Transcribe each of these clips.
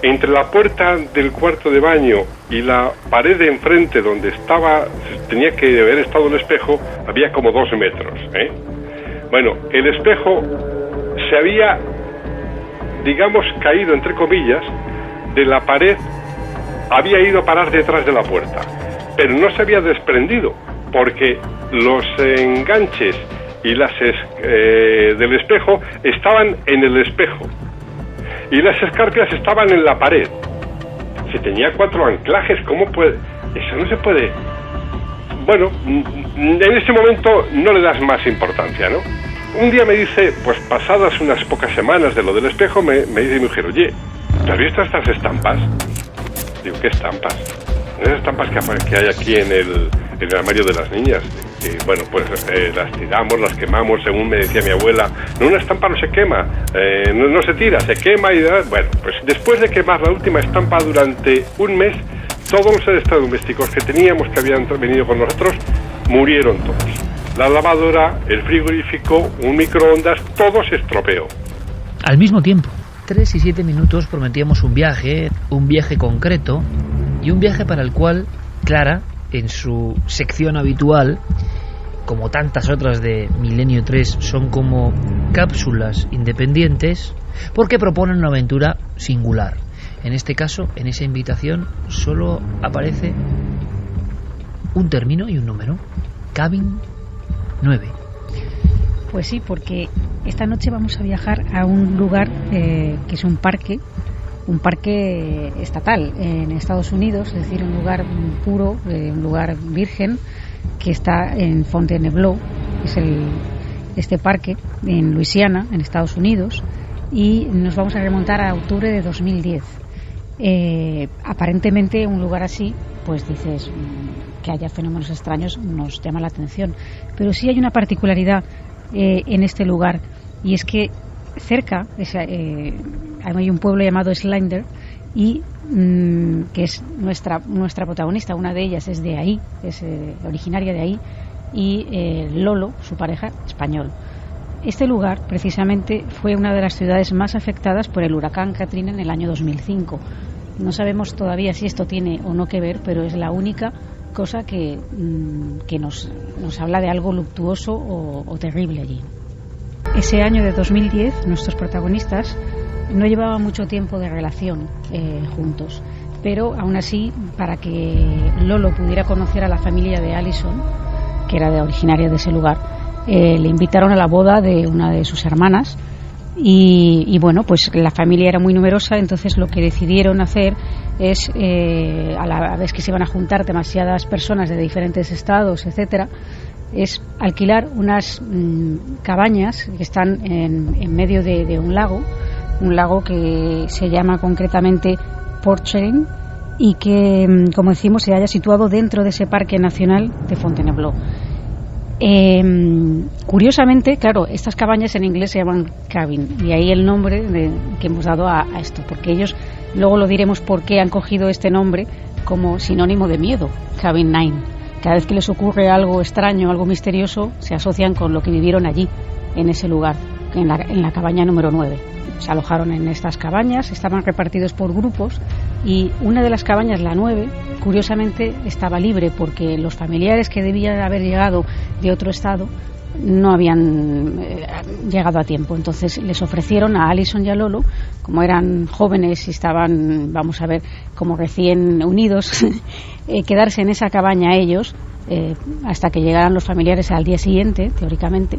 entre la puerta del cuarto de baño y la pared de enfrente donde tenía que haber estado el espejo, había como 2 metros, ¿eh? Bueno, el espejo se había, digamos, caído, entre comillas, de la pared, había ido a parar detrás de la puerta, pero no se había desprendido, porque los enganches y las del espejo estaban en el espejo y las escarpias estaban en la pared. Si tenía 4 anclajes, ¿cómo puede? Eso no se puede. Bueno, en este momento no le das más importancia, ¿no? Un día me dice, pues pasadas unas pocas semanas de lo del espejo, me dice mi mujer, oye, ¿te has visto estas estampas? Digo, ¿qué estampas? Esas estampas que hay aquí en el armario de las niñas. Y bueno, pues las tiramos, las quemamos, según me decía mi abuela. No, una estampa no se quema, no se tira, se quema y... Bueno, pues después de quemar la última estampa durante un mes, todos los electrodomésticos que teníamos, que habían venido con nosotros, murieron todos. La lavadora, el frigorífico, un microondas, todo se estropeó. Al mismo tiempo, 3 y 7 minutos prometíamos un viaje concreto, y un viaje para el cual Clara, en su sección habitual, como tantas otras de Milenio 3, son como cápsulas independientes, porque proponen una aventura singular. En este caso, en esa invitación, solo aparece un término y un número: Cabin 9. Pues sí, porque esta noche vamos a viajar a un lugar que es un parque estatal en Estados Unidos, es decir, un lugar puro, un lugar virgen, que está en Fontainebleau, es este parque en Luisiana, en Estados Unidos, y nos vamos a remontar a octubre de 2010. Aparentemente un lugar así, pues dices, que haya fenómenos extraños nos llama la atención, pero sí hay una particularidad en este lugar, y es que cerca hay un pueblo llamado Slender, y que es nuestra protagonista, una de ellas es de ahí, es originaria de ahí, y Lolo, su pareja, español. Este lugar precisamente fue una de las ciudades más afectadas por el huracán Katrina en el año 2005. No sabemos todavía si esto tiene o no que ver, pero es la única cosa que nos habla de algo luctuoso o terrible allí. Ese año de 2010, nuestros protagonistas no llevaban mucho tiempo de relación juntos, pero aún así, para que Lolo pudiera conocer a la familia de Alison, que era originaria de ese lugar, le invitaron a la boda de una de sus hermanas, y bueno, pues la familia era muy numerosa, entonces lo que decidieron hacer es, a la vez que se iban a juntar demasiadas personas de diferentes estados, etcétera, es alquilar unas cabañas que están en medio de un lago que se llama concretamente Portchain, y que, como decimos, se haya situado dentro de ese parque nacional de Fontainebleau. Curiosamente, claro, estas cabañas en inglés se llaman cabin, y ahí el nombre que hemos dado a esto, porque ellos, luego lo diremos por qué han cogido este nombre como sinónimo de miedo, Cabin 9. Cada vez que les ocurre algo extraño, algo misterioso, se asocian con lo que vivieron allí, en ese lugar, en la cabaña número 9. Se alojaron en estas cabañas, estaban repartidos por grupos, y una de las cabañas, la 9, curiosamente estaba libre, porque los familiares que debían haber llegado de otro estado no habían llegado a tiempo. Entonces les ofrecieron a Alison y a Lolo, como eran jóvenes y estaban, vamos a ver, como recién unidos, quedarse en esa cabaña ellos hasta que llegaran los familiares al día siguiente, teóricamente.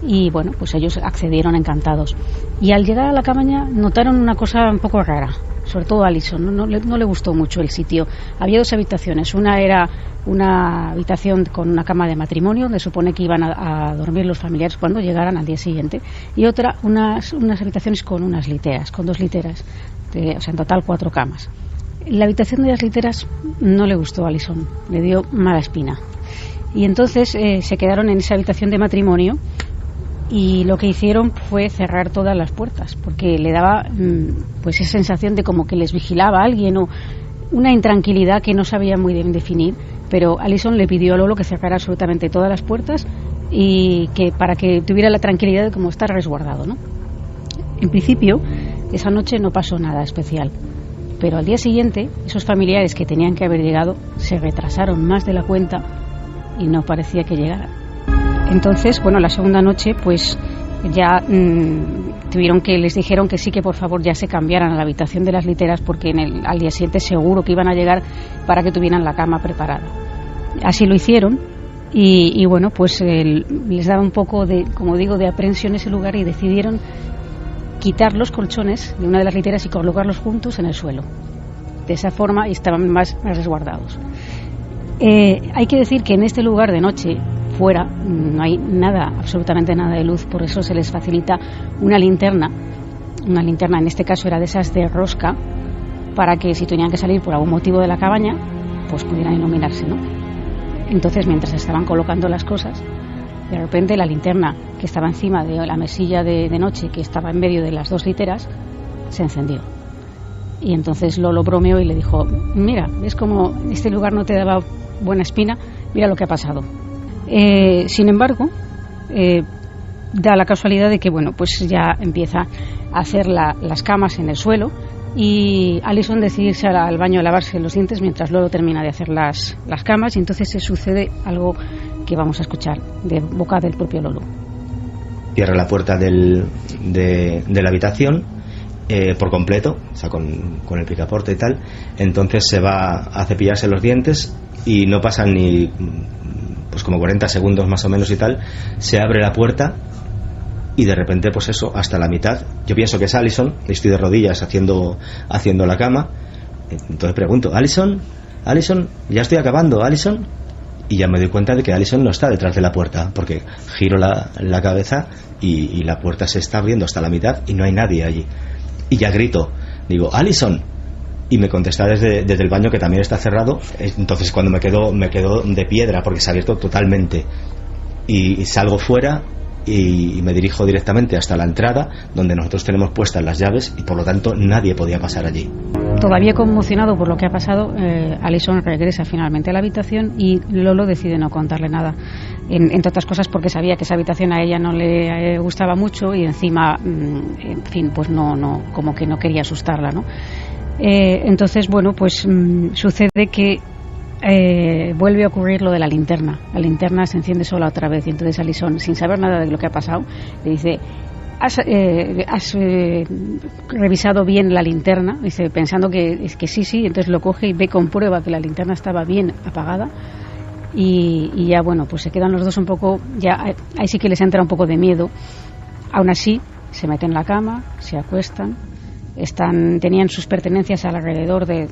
Y bueno, pues ellos accedieron encantados. Y al llegar a la cabaña notaron una cosa un poco rara, sobre todo a Alison. No le gustó mucho el sitio. Había 2 habitaciones. Una era una habitación con una cama de matrimonio, donde supone que iban a dormir los familiares cuando llegaran al día siguiente. Y otra, unas habitaciones con unas literas, con 2 literas. O sea, en total 4 camas. La habitación de las literas no le gustó a Alison. Le dio mala espina. Y entonces se quedaron en esa habitación de matrimonio, y lo que hicieron fue cerrar todas las puertas, porque le daba pues esa sensación de como que les vigilaba alguien, o una intranquilidad que no sabía muy bien definir. Pero Alison le pidió a Lolo que cerrara absolutamente todas las puertas, y que para que tuviera la tranquilidad de como estar resguardado, ¿no? En principio, esa noche no pasó nada especial. Pero al día siguiente, esos familiares que tenían que haber llegado se retrasaron más de la cuenta y no parecía que llegaran. Entonces, bueno, la segunda noche, pues ya les dijeron que sí, que por favor ya se cambiaran a la habitación de las literas, porque al día siguiente seguro que iban a llegar para que tuvieran la cama preparada. Así lo hicieron y bueno, pues les daba un poco de, como digo, de aprensión ese lugar y decidieron quitar los colchones de una de las literas y colocarlos juntos en el suelo. De esa forma estaban más resguardados. Hay que decir que en este lugar de noche, fuera, no hay nada, absolutamente nada de luz, por eso se les facilita una linterna. Una linterna, en este caso era de esas de rosca, para que si tenían que salir por algún motivo de la cabaña, pues pudieran iluminarse, ¿no? Entonces, mientras estaban colocando las cosas, de repente la linterna que estaba encima de la mesilla de noche, que estaba en medio de las dos literas, se encendió. Y entonces Lolo bromeó y le dijo: mira, es como este lugar no te daba buena espina, mira lo que ha pasado. Sin embargo, da la casualidad de que, bueno, pues ya empieza a hacer las camas en el suelo y Alison decide irse al baño a lavarse los dientes mientras Lolo termina de hacer las camas, y entonces se sucede algo que vamos a escuchar de boca del propio Lolo. Cierra la puerta de la habitación por completo, o sea, con el picaporte y tal. Entonces se va a cepillarse los dientes y no pasan ni pues como 40 segundos más o menos y tal. Se abre la puerta y de repente, pues eso, hasta la mitad, yo pienso que es Alison, estoy de rodillas haciendo la cama. Entonces pregunto: Alison, ya estoy acabando, Alison. Y ya me doy cuenta de que Alison no está detrás de la puerta, porque giro la cabeza y la puerta se está abriendo hasta la mitad y no hay nadie allí. Y ya grito, digo: Alison. Y me contesta desde el baño, que también está cerrado. Entonces cuando me quedo de piedra, porque se ha abierto totalmente, y salgo fuera y me dirijo directamente hasta la entrada, donde nosotros tenemos puestas las llaves, y por lo tanto nadie podía pasar allí. Todavía conmocionado por lo que ha pasado, Alison regresa finalmente a la habitación y Lolo decide no contarle nada, entre otras cosas porque sabía que esa habitación a ella no le gustaba mucho y encima, en fin, pues no, como que no quería asustarla, ¿no? Entonces, bueno, pues sucede que vuelve a ocurrir lo de la linterna. La linterna se enciende sola otra vez y entonces Alison, sin saber nada de lo que ha pasado, le dice: ¿Has revisado bien la linterna? Dice, pensando que sí, entonces lo coge y comprueba que la linterna estaba bien apagada y ya, bueno, pues se quedan los dos un poco, ya ahí sí que les entra un poco de miedo. Aún así, se meten en la cama, se acuestan, tenían sus pertenencias alrededor de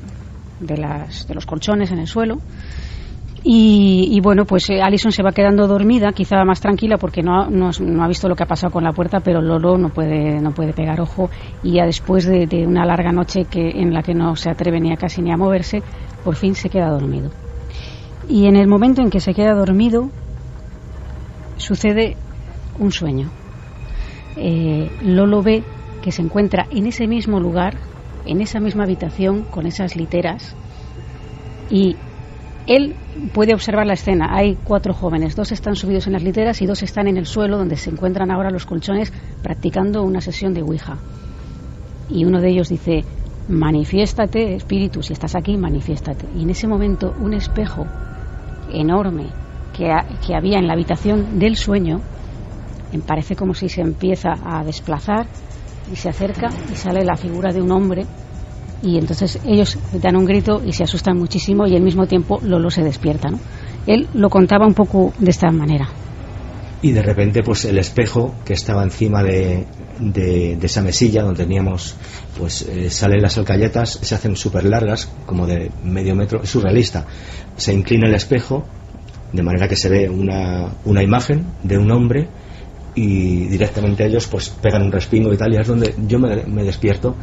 los colchones en el suelo. Y bueno, pues Alison se va quedando dormida, quizá más tranquila porque no ha visto lo que ha pasado con la puerta, pero Lolo no puede pegar ojo, y ya después de una larga noche en la que no se atreve casi ni a moverse, por fin se queda dormido. Y en el momento en que se queda dormido sucede un sueño. Lolo ve que se encuentra en ese mismo lugar, en esa misma habitación, con esas literas, y él puede observar la escena. Hay 4 jóvenes, 2 están subidos en las literas y 2 están en el suelo donde se encuentran ahora los colchones practicando una sesión de Ouija. Y uno de ellos dice: manifiéstate, espíritu, si estás aquí, manifiéstate. Y en ese momento un espejo enorme que había en la habitación del sueño parece como si se empieza a desplazar y se acerca y sale la figura de un hombre. Y entonces ellos dan un grito y se asustan muchísimo, y al mismo tiempo Lolo se despierta, ¿no? Él lo contaba un poco de esta manera. Y de repente, pues el espejo que estaba encima de esa mesilla donde teníamos, pues salen las alcayetas, se hacen súper largas, como de medio metro, es surrealista. Se inclina el espejo de manera que se ve una imagen de un hombre, y directamente ellos pues pegan un respingo y tal, y es donde yo me despierto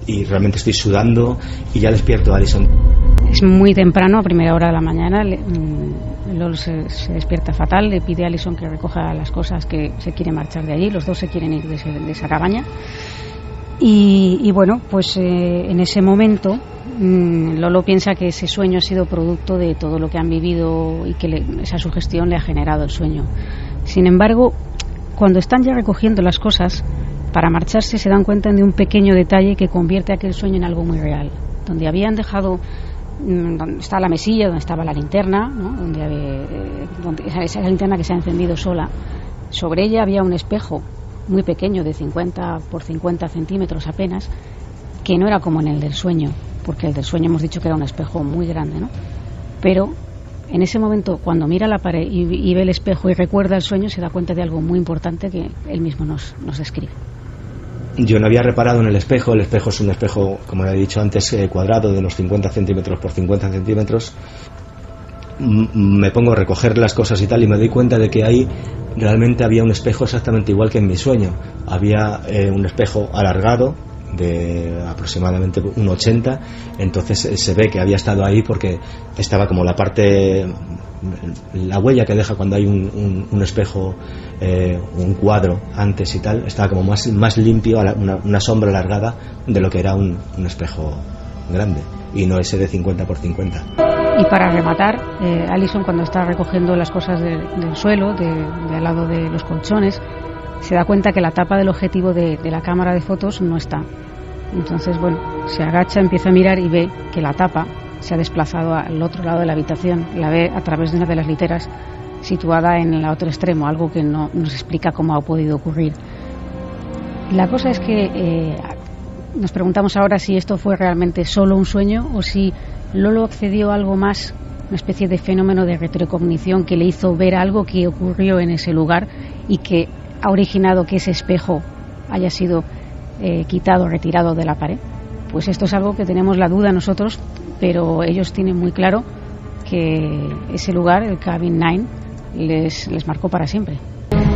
y realmente estoy sudando y ya despierto a Alison. Es muy temprano, a primera hora de la mañana. Lolo se despierta fatal, le pide a Alison que recoja las cosas, que se quiere marchar de allí. Los dos se quieren ir de esa cabaña. Y bueno, pues en ese momento Lolo piensa que ese sueño ha sido producto de todo lo que han vivido y que esa sugestión le ha generado el sueño. Sin embargo, cuando están ya recogiendo las cosas para marcharse, se dan cuenta de un pequeño detalle que convierte aquel sueño en algo muy real. donde habían dejado, donde está la mesilla, donde estaba la linterna, ¿no? donde esa linterna que se ha encendido sola, sobre ella había un espejo muy pequeño, de 50 por 50 centímetros apenas, que no era como en el del sueño, porque el del sueño hemos dicho que era un espejo muy grande, ¿no? Pero en ese momento, cuando mira la pared y ve el espejo y recuerda el sueño, se da cuenta de algo muy importante que él mismo nos describe. Yo no había reparado en el espejo es un espejo, como he dicho antes, cuadrado de unos 50 centímetros por 50 centímetros. Me pongo a recoger las cosas y tal, y me doy cuenta de que ahí realmente había un espejo exactamente igual que en mi sueño. Había un espejo alargado de aproximadamente 1,80, entonces se ve que había estado ahí porque estaba como la parte, la huella que deja cuando hay un espejo, un cuadro antes y tal, estaba como más limpio, una sombra alargada de lo que era un espejo grande, y no ese de 50 por 50. Y para rematar, Alison, cuando está recogiendo las cosas del suelo, de al lado de los colchones, se da cuenta que la tapa del objetivo de la cámara de fotos no está. Entonces, bueno, se agacha, empieza a mirar y ve que la tapa se ha desplazado al otro lado de la habitación. La ve a través de una de las literas situada en el otro extremo, algo que no nos explica cómo ha podido ocurrir. La cosa es que nos preguntamos ahora si esto fue realmente solo un sueño o si Lolo accedió a algo más, una especie de fenómeno de retrocognición que le hizo ver algo que ocurrió en ese lugar y que ha originado que ese espejo haya sido quitado, retirado de la pared. Pues esto es algo que tenemos la duda nosotros, pero ellos tienen muy claro que ese lugar, el Cabin 9, les marcó para siempre.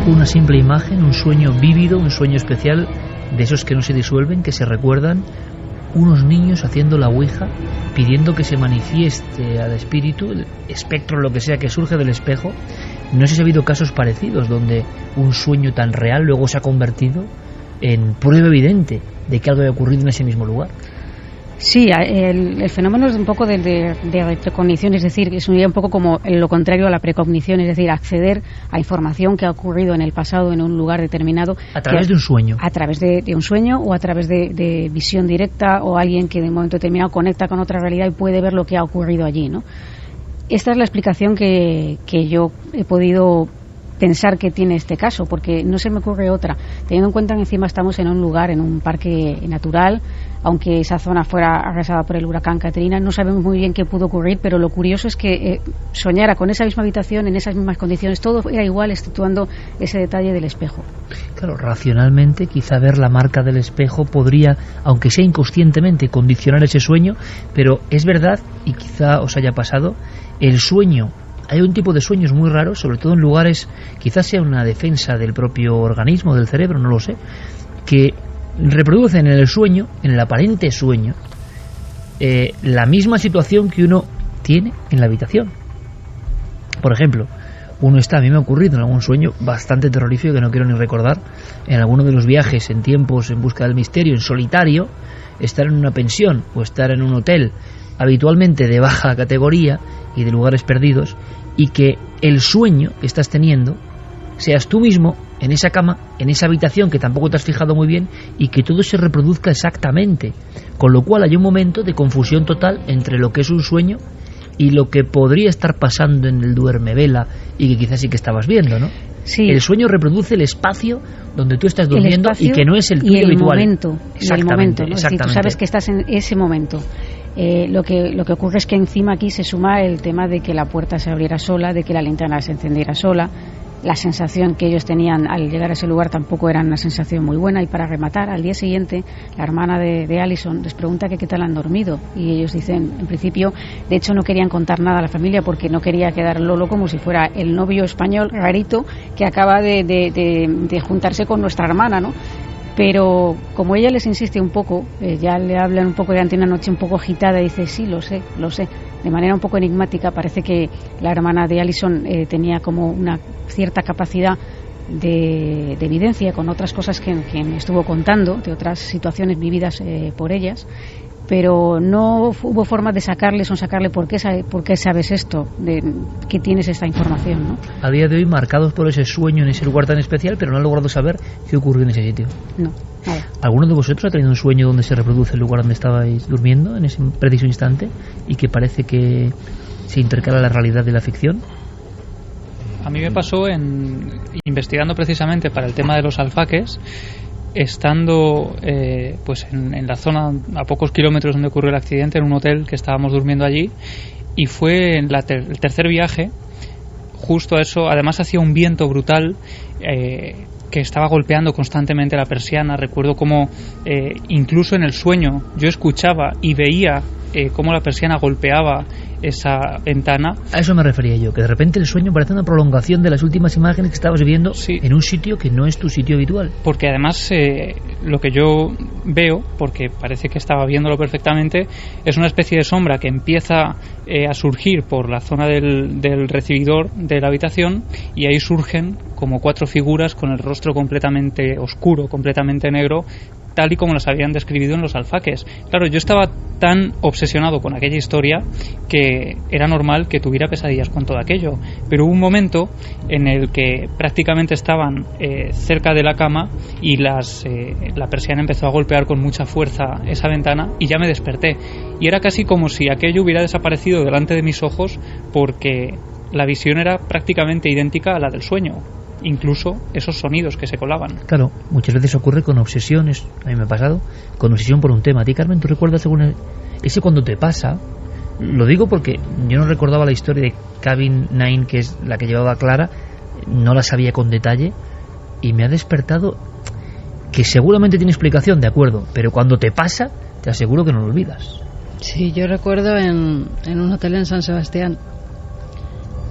Una simple imagen, un sueño vívido, un sueño especial, de esos que no se disuelven, que se recuerdan, unos niños haciendo la ouija, pidiendo que se manifieste al espíritu, el espectro, lo que sea que surge del espejo. No sé si ha habido casos parecidos donde un sueño tan real luego se ha convertido en prueba evidente de que algo había ocurrido en ese mismo lugar. Sí, el fenómeno es un poco de retrocognición, es decir, es un poco como lo contrario a la precognición, es decir, acceder a información que ha ocurrido en el pasado en un lugar determinado. A través de un sueño. A través de un sueño o a través de visión directa, o alguien que de un momento determinado conecta con otra realidad y puede ver lo que ha ocurrido allí, ¿no? Esta es la explicación que yo he podido pensar que tiene este caso, porque no se me ocurre otra, teniendo en cuenta que encima estamos en un lugar, en un parque natural, aunque esa zona fuera arrasada por el huracán Katrina. No sabemos muy bien qué pudo ocurrir, pero lo curioso es que soñara con esa misma habitación, en esas mismas condiciones, todo era igual, exceptuando ese detalle del espejo. Claro, racionalmente quizá ver la marca del espejo podría, aunque sea inconscientemente, condicionar ese sueño, pero es verdad, y quizá os haya pasado, el sueño, hay un tipo de sueños muy raros, sobre todo en lugares, quizás sea una defensa del propio organismo, del cerebro, no lo sé, que reproducen en el sueño, en el aparente sueño, la misma situación que uno tiene en la habitación. Por ejemplo, uno está, a mí me ha ocurrido en algún sueño bastante terrorífico que no quiero ni recordar, en alguno de los viajes en tiempos en busca del misterio, en solitario, estar en una pensión o estar en un hotel habitualmente de baja categoría y de lugares perdidos, y que el sueño que estás teniendo seas tú mismo en esa cama, en esa habitación que tampoco te has fijado muy bien, y que todo se reproduzca exactamente, con lo cual hay un momento de confusión total entre lo que es un sueño y lo que podría estar pasando en el duermevela y que quizás sí que estabas viendo, ¿no? Sí. El sueño reproduce el espacio donde tú estás durmiendo y que no es el tuyo habitual. Y el momento, ¿no? Es decir, tú sabes que estás en ese momento. Lo que ocurre es que encima aquí se suma el tema de que la puerta se abriera sola, de que la linterna se encendiera sola. La sensación que ellos tenían al llegar a ese lugar tampoco era una sensación muy buena. Y para rematar, al día siguiente, la hermana de Alison les pregunta que qué tal han dormido, y ellos dicen, en principio, de hecho no querían contar nada a la familia porque no quería quedar Lolo como si fuera el novio español rarito que acaba de juntarse con nuestra hermana, ¿no? Pero como ella les insiste un poco, ya le hablan un poco de una noche un poco agitada, y dice, sí, lo sé, de manera un poco enigmática. Parece que la hermana de Alison tenía como una cierta capacidad de evidencia con otras cosas que me estuvo contando, de otras situaciones vividas por ellas, pero no hubo forma de sacarle por qué sabes esto, de que tienes esta información, ¿no? A día de hoy marcados por ese sueño en ese lugar tan especial, pero no han logrado saber qué ocurrió en ese sitio. No, nada. ¿Alguno de vosotros ha tenido un sueño donde se reproduce el lugar donde estabais durmiendo en ese preciso instante y que parece que se intercala la realidad de la ficción? A mí me pasó investigando precisamente para el tema de los alfaques, estando pues en la zona a pocos kilómetros donde ocurrió el accidente, en un hotel que estábamos durmiendo allí, y fue en el tercer viaje, justo a eso. Además hacía un viento brutal que estaba golpeando constantemente la persiana. Recuerdo cómo incluso en el sueño yo escuchaba y veía cómo la persiana golpeaba esa ventana. A eso me refería yo, que de repente el sueño parece una prolongación de las últimas imágenes que estabas viviendo, sí, en un sitio que no es tu sitio habitual. Porque además lo que yo veo, porque parece que estaba viéndolo perfectamente, es una especie de sombra que empieza a surgir por la zona del recibidor de la habitación, y ahí surgen como 4 figuras con el rostro completamente oscuro, completamente negro, tal y como las habían describido en los alfaques. Claro, yo estaba tan obsesionado con aquella historia que era normal que tuviera pesadillas con todo aquello, pero hubo un momento en el que prácticamente estaban cerca de la cama y la persiana empezó a golpear con mucha fuerza esa ventana y ya me desperté, y era casi como si aquello hubiera desaparecido delante de mis ojos, porque la visión era prácticamente idéntica a la del sueño, incluso esos sonidos que se colaban. Claro, muchas veces ocurre con obsesiones. A mí me ha pasado con obsesión por un tema. ¿A ti, Carmen, tú recuerdas ese cuando te pasa? Lo digo porque yo no recordaba la historia de Cabin 9, que es la que llevaba Clara, no la sabía con detalle, y me ha despertado, que seguramente tiene explicación, de acuerdo, pero cuando te pasa te aseguro que no lo olvidas. Sí, yo recuerdo en un hotel en San Sebastián.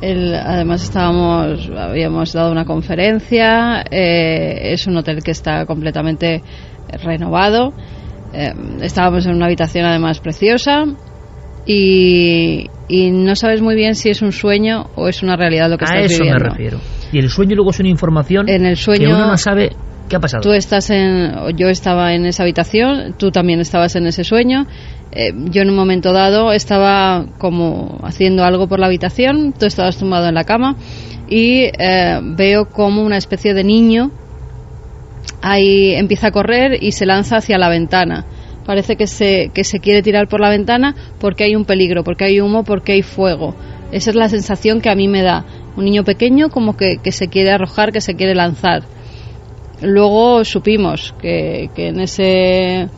Además habíamos dado una conferencia, es un hotel que está completamente renovado, estábamos en una habitación además preciosa, y no sabes muy bien si es un sueño o es una realidad lo que estás viviendo. A eso me refiero. Y el sueño luego es una información en el sueño, que uno no sabe qué ha pasado. Yo estaba en esa habitación, tú también estabas en ese sueño. Yo en un momento dado estaba como haciendo algo por la habitación, tú estabas tumbado en la cama, y veo como una especie de niño ahí empieza a correr y se lanza hacia la ventana. Parece que se quiere tirar por la ventana porque hay un peligro, porque hay humo, porque hay fuego. Esa es la sensación que a mí me da. Un niño pequeño como que se quiere arrojar, que se quiere lanzar. Luego supimos que en ese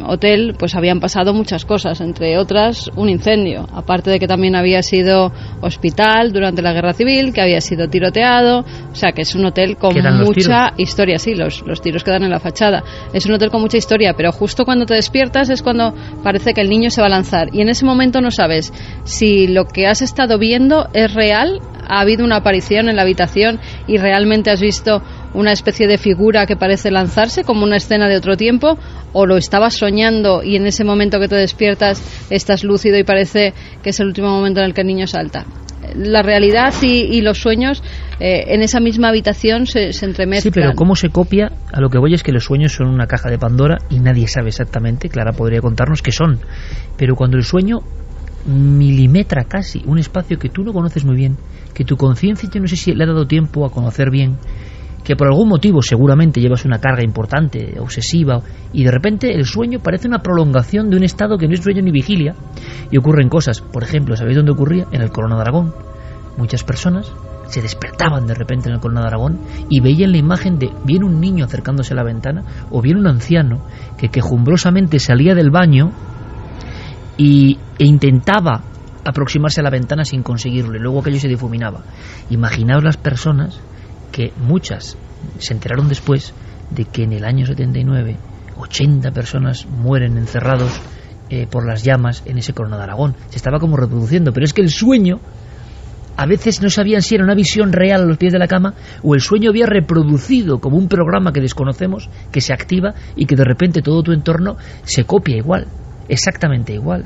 hotel pues habían pasado muchas cosas, entre otras un incendio, aparte de que también había sido hospital durante la guerra civil, que había sido tiroteado, o sea que es un hotel con mucha historia. Sí, los tiros quedan en la fachada. Es un hotel con mucha historia, pero justo cuando te despiertas es cuando parece que el niño se va a lanzar, y en ese momento no sabes si lo que has estado viendo es real, ha habido una aparición en la habitación y realmente has visto una especie de figura que parece lanzarse como una escena de otro tiempo, o lo estabas soñando y en ese momento que te despiertas estás lúcido y parece que es el último momento en el que el niño salta. La realidad y los sueños en esa misma habitación se entremezclan. Sí, pero cómo se copia, a lo que voy es que los sueños son una caja de Pandora y nadie sabe exactamente. Clara podría contarnos qué son, pero cuando el sueño milimetra casi un espacio que tú no conoces muy bien, que tu conciencia, yo no sé si le ha dado tiempo a conocer bien, que por algún motivo seguramente llevas una carga importante, obsesiva, y de repente el sueño parece una prolongación de un estado que no es sueño ni vigilia, y ocurren cosas. Por ejemplo, ¿sabéis dónde ocurría? En el Corona de Aragón. Muchas personas se despertaban de repente en el Corona de Aragón y veían la imagen de bien un niño acercándose a la ventana, o bien un anciano que quejumbrosamente salía del baño e intentaba aproximarse a la ventana sin conseguirlo, y luego aquello se difuminaba. Imaginaos las personas que muchas se enteraron después de que en el año 79 80 personas mueren encerrados por las llamas en ese Corona de Aragón. Se estaba como reproduciendo, pero es que el sueño a veces no sabían si era una visión real a los pies de la cama o el sueño había reproducido como un programa que desconocemos, que se activa y que de repente todo tu entorno se copia igual, exactamente igual.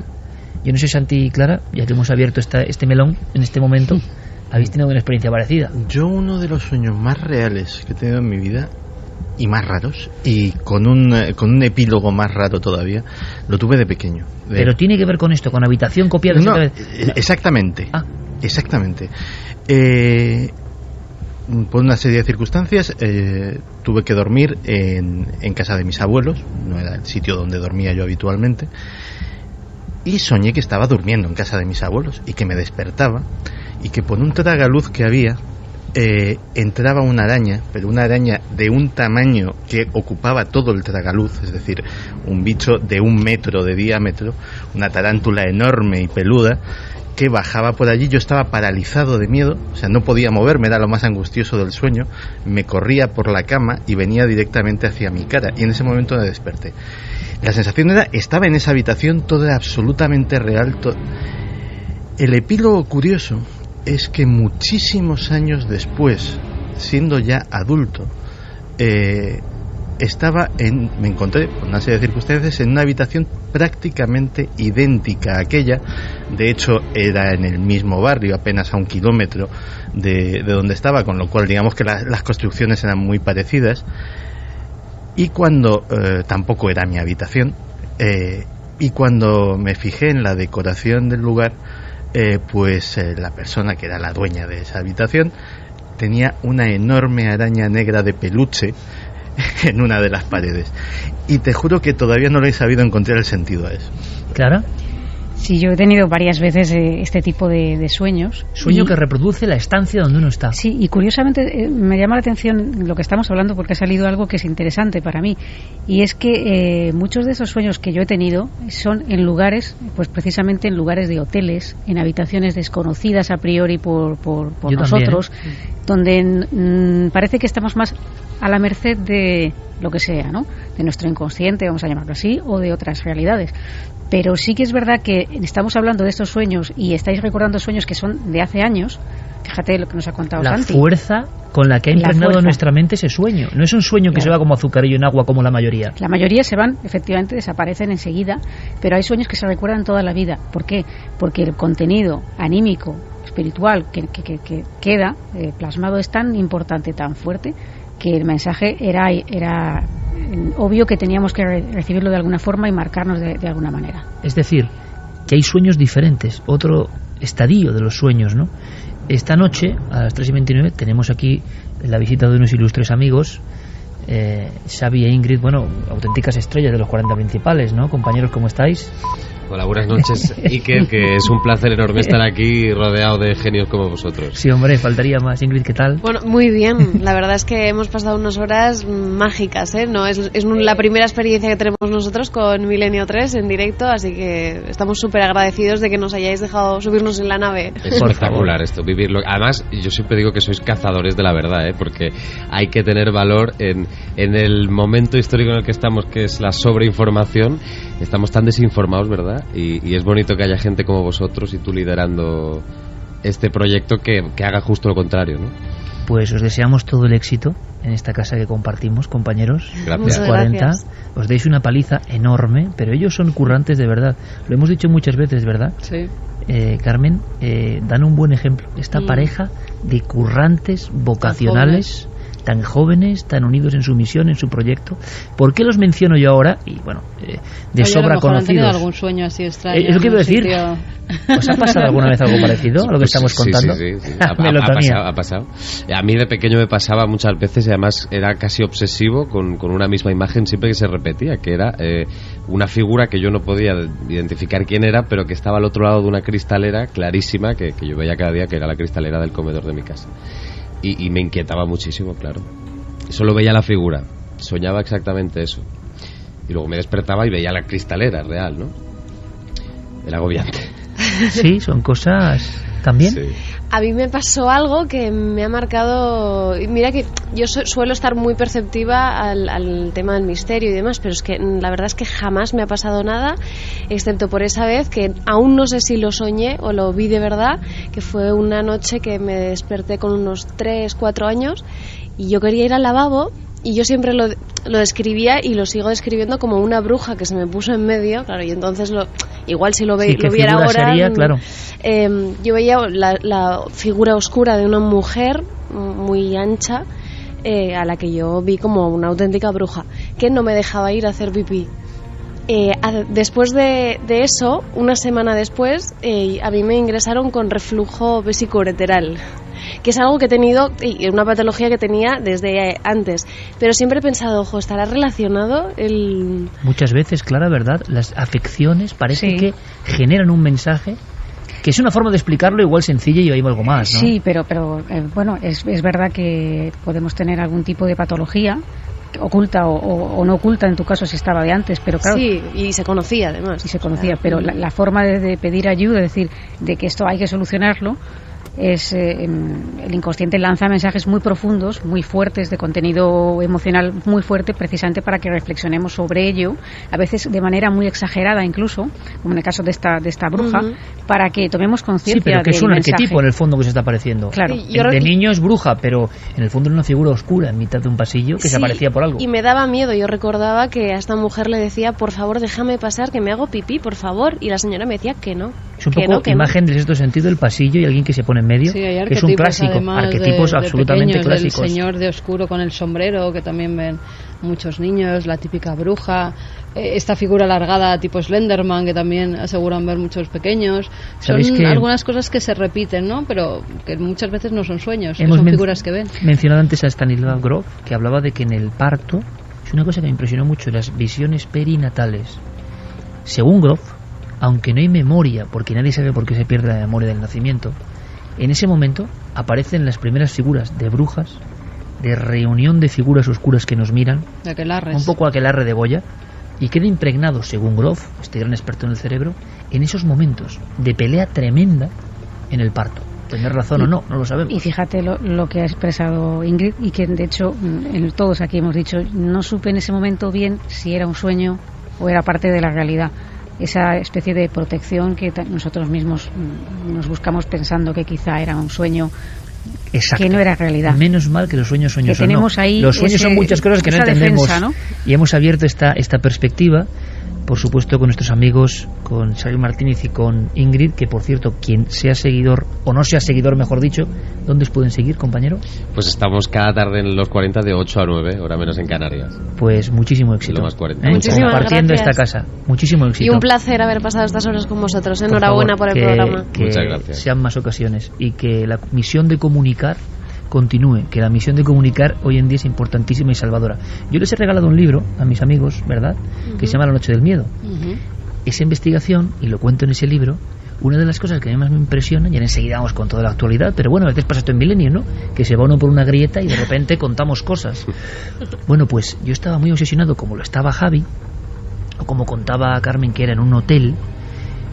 Yo no sé, Santi y Clara, ya que hemos abierto este melón en este momento, ¿habéis tenido una experiencia parecida? Yo uno de los sueños más reales que he tenido en mi vida y más raros, y con un epílogo más raro todavía. Lo tuve de pequeño. Pero tiene que ver con esto, con habitación copiada. No, exactamente. Exactamente. Por una serie de circunstancias tuve que dormir en casa de mis abuelos. No era el sitio donde dormía yo habitualmente, y soñé que estaba durmiendo en casa de mis abuelos y que me despertaba y que por un tragaluz que había entraba una araña, pero una araña de un tamaño que ocupaba todo el tragaluz, es decir, un bicho de 1 metro de diámetro, una tarántula enorme y peluda, que bajaba por allí. Yo estaba paralizado de miedo, o sea, no podía moverme, era lo más angustioso del sueño. Me corría por la cama y venía directamente hacia mi cara, y en ese momento me desperté. La sensación era, estaba en esa habitación, todo era absolutamente real. El epílogo curioso es que muchísimos años después, siendo ya adulto, me encontré, por una serie de circunstancias, en una habitación prácticamente idéntica a aquella. De hecho, era en el mismo barrio, apenas a 1 kilómetro de donde estaba, con lo cual digamos que las construcciones eran muy parecidas. Y cuando tampoco era mi habitación, y cuando me fijé en la decoración del lugar, la persona que era la dueña de esa habitación tenía una enorme araña negra de peluche en una de las paredes, y te juro que todavía no le he sabido encontrar el sentido a eso. ¿Clara? Sí, yo he tenido varias veces este tipo de sueños. Sueño que reproduce la estancia donde uno está. Sí, y curiosamente me llama la atención lo que estamos hablando, porque ha salido algo que es interesante para mí, y es que muchos de esos sueños que yo he tenido son en lugares, pues precisamente en lugares de hoteles, en habitaciones desconocidas a priori por nosotros, donde parece que estamos más a la merced de lo que sea, ¿no? De nuestro inconsciente, vamos a llamarlo así, o de otras realidades. Pero sí que es verdad que estamos hablando de estos sueños y estáis recordando sueños que son de hace años. Fíjate lo que nos ha contado Santi. La fuerza con la que ha impregnado nuestra mente ese sueño. No es un sueño que se va como azucarillo en agua, como la mayoría. La mayoría se van, efectivamente, desaparecen enseguida, pero hay sueños que se recuerdan toda la vida. ¿Por qué? Porque el contenido anímico, espiritual que queda plasmado es tan importante, tan fuerte, que el mensaje era obvio que teníamos que recibirlo de alguna forma y marcarnos de alguna manera. Es decir, que hay sueños diferentes, otro estadio de los sueños, ¿no? Esta noche, a las 3:29, tenemos aquí la visita de unos ilustres amigos, Xavi e Ingrid, bueno, auténticas estrellas de los 40 principales, ¿no? Compañeros, ¿cómo estáis? Hola, buenas noches, Iker, que es un placer enorme estar aquí rodeado de genios como vosotros. Sí, hombre, faltaría más. Ingrid, ¿qué tal? Bueno, muy bien. La verdad es que hemos pasado unas horas mágicas, ¿eh? No, es la primera experiencia que tenemos nosotros con Milenio 3 en directo, así que estamos súper agradecidos de que nos hayáis dejado subirnos en la nave. Es espectacular esto, vivirlo. Además, yo siempre digo que sois cazadores de la verdad, ¿eh? Porque hay que tener valor en el momento histórico en el que estamos, que es la sobreinformación. Estamos tan desinformados, ¿verdad? Y es bonito que haya gente como vosotros y tú liderando este proyecto que haga justo lo contrario, ¿no? Pues os deseamos todo el éxito en esta casa que compartimos, compañeros. Gracias. Los 40. Os deis una paliza enorme, pero ellos son currantes de verdad. Lo hemos dicho muchas veces, ¿verdad? Sí. Carmen, dan un buen ejemplo. Esta pareja de currantes vocacionales, tan jóvenes, tan unidos en su misión, en su proyecto. ¿Por qué los menciono yo ahora? Y bueno, de sobra conocidos. ¿Han tenido algún sueño así extraño? Es lo que iba a decir. ¿Os ha pasado alguna vez algo parecido a lo que estamos contando? Sí. Ha pasado. A mí de pequeño me pasaba muchas veces, y además era casi obsesivo con una misma imagen siempre que se repetía, que era una figura que yo no podía identificar quién era, pero que estaba al otro lado de una cristalera clarísima que yo veía cada día, que era la cristalera del comedor de mi casa. Y me inquietaba muchísimo, claro. Solo veía la figura, soñaba exactamente eso. Y luego me despertaba y veía la cristalera real, ¿no? Era agobiante. Sí, son cosas también. Sí. A mí me pasó algo que me ha marcado. Mira que yo suelo estar muy perceptiva al tema del misterio y demás, pero es que la verdad es que jamás me ha pasado nada, excepto por esa vez que aún no sé si lo soñé o lo vi de verdad, que fue una noche que me desperté con unos 3-4 años y yo quería ir al lavabo. Y yo siempre lo describía y lo sigo describiendo como una bruja que se me puso en medio, claro, y entonces igual si lo viera ahora sería, claro. Yo veía la figura oscura de una mujer muy ancha, a la que yo vi como una auténtica bruja, que no me dejaba ir a hacer pipí. Después de eso, una semana después, a mí me ingresaron con reflujo vesicoureteral, que es algo que he tenido, y una patología que tenía desde antes, pero siempre he pensado, ojo, ¿estará relacionado el...? Muchas veces, Clara, ¿verdad? Las afecciones parece que generan un mensaje que es una forma de explicarlo igual sencilla y hay algo más, ¿no? Sí, pero bueno, es verdad que podemos tener algún tipo de patología oculta o no oculta, en tu caso si estaba de antes, pero claro, sí, y se conocía además. Y se conocía, pero la forma de pedir ayuda, es decir, de que esto hay que solucionarlo, es el inconsciente lanza mensajes muy profundos, muy fuertes, de contenido emocional muy fuerte, precisamente para que reflexionemos sobre ello, a veces de manera muy exagerada incluso, como en el caso de esta bruja, para que tomemos conciencia. Sí, pero que es un arquetipo en el fondo que se está apareciendo. Claro. De niño es bruja, pero en el fondo era una figura oscura en mitad de un pasillo que se aparecía por algo. Y me daba miedo. Yo recordaba que a esta mujer le decía, por favor, déjame pasar, que me hago pipí, por favor. Y la señora me decía que no. Es un poco imagen de sexto sentido, el pasillo y alguien que se pone en medio, sí, hay que es un clásico, arquetipos absolutamente pequeños, clásicos. El señor de oscuro con el sombrero, que también ven muchos niños, la típica bruja, esta figura alargada tipo Slenderman, que también aseguran ver muchos pequeños. Son algunas cosas que se repiten, ¿no? Pero que muchas veces no son sueños, son figuras que ven. Mencionado antes a Stanislav Grof, que hablaba de que en el parto, es una cosa que me impresionó mucho, las visiones perinatales. Según Grof, aunque no hay memoria, porque nadie sabe por qué se pierde la memoria del nacimiento, en ese momento aparecen las primeras figuras de brujas, de reunión de figuras oscuras que nos miran, un poco aquelarre de Goya, y queda impregnado, según Grof, este gran experto en el cerebro, en esos momentos de pelea tremenda en el parto. Tener razón o no lo sabemos. Y fíjate lo que ha expresado Ingrid, y que de hecho todos aquí hemos dicho, no supe en ese momento bien si era un sueño o era parte de la realidad. Esa especie de protección que nosotros mismos nos buscamos pensando que quizá era un sueño. Exacto. Que no era realidad. Menos mal que los sueños son. Tenemos ahí los sueños son muchas cosas que no entendemos, defensa, ¿no? Y hemos abierto esta perspectiva, por supuesto, con nuestros amigos, con Xavier Martínez y con Ingrid, que por cierto, quien sea seguidor o no sea seguidor, mejor dicho, ¿dónde os pueden seguir, compañero? Pues estamos cada tarde en los 40 de 8 a 9, hora menos en Canarias. Pues muchísimo éxito. Lo más 40. Compartiendo esta casa. Muchísimo éxito. Y un placer haber pasado estas horas con vosotros. Enhorabuena por el programa. Que muchas gracias. Sean más ocasiones y que la misión de comunicar continúe, que la misión de comunicar hoy en día es importantísima y salvadora. Yo les he regalado un libro a mis amigos, ¿verdad?, que se llama La noche del miedo. Esa investigación, y lo cuento en ese libro, una de las cosas que a mí más me impresiona, y enseguida vamos con toda la actualidad, pero bueno, a veces pasa esto en Milenio, ¿no?, que se va uno por una grieta y de repente contamos cosas. Bueno, pues yo estaba muy obsesionado, como lo estaba Javi, o como contaba Carmen, que era en un hotel,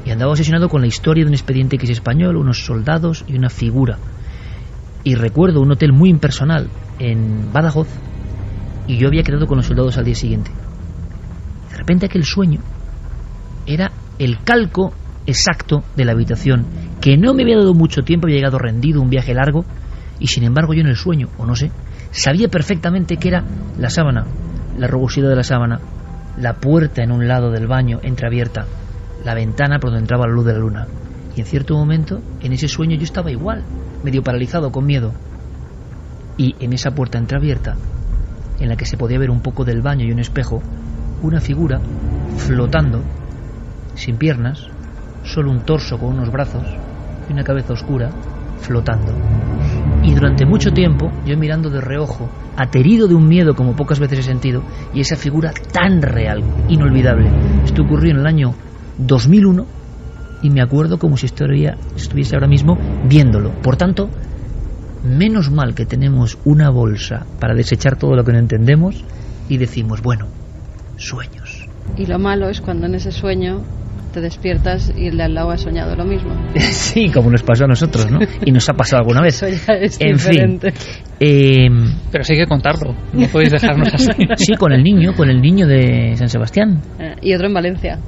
y andaba obsesionado con la historia de un expediente X español, unos soldados y una figura. Y recuerdo un hotel muy impersonal en Badajoz, y yo había quedado con los soldados al día siguiente. De repente aquel sueño era el calco exacto de la habitación, que no me había dado mucho tiempo, había llegado rendido, un viaje largo, y sin embargo yo en el sueño, o no sé, sabía perfectamente que era la sábana, la rugosidad de la sábana, la puerta en un lado del baño entreabierta, la ventana por donde entraba la luz de la luna. Y en cierto momento, en ese sueño yo estaba igual, medio paralizado, con miedo. Y en esa puerta entreabierta, en la que se podía ver un poco del baño y un espejo, una figura flotando, sin piernas, solo un torso con unos brazos y una cabeza oscura, flotando. Y durante mucho tiempo, yo mirando de reojo, aterido de un miedo como pocas veces he sentido, y esa figura tan real, inolvidable. Esto ocurrió en el año 2001, y me acuerdo como si estuviese ahora mismo viéndolo. Por tanto, menos mal que tenemos una bolsa para desechar todo lo que no entendemos y decimos, bueno, sueños. Y lo malo es cuando en ese sueño te despiertas y el de al lado ha soñado lo mismo. Sí, como nos pasó a nosotros, ¿no? Y nos ha pasado alguna vez. Eso ya es en diferente. Fin. Pero sí hay que contarlo, no podéis dejarnos así. Sí, con el niño de San Sebastián. Y otro en Valencia.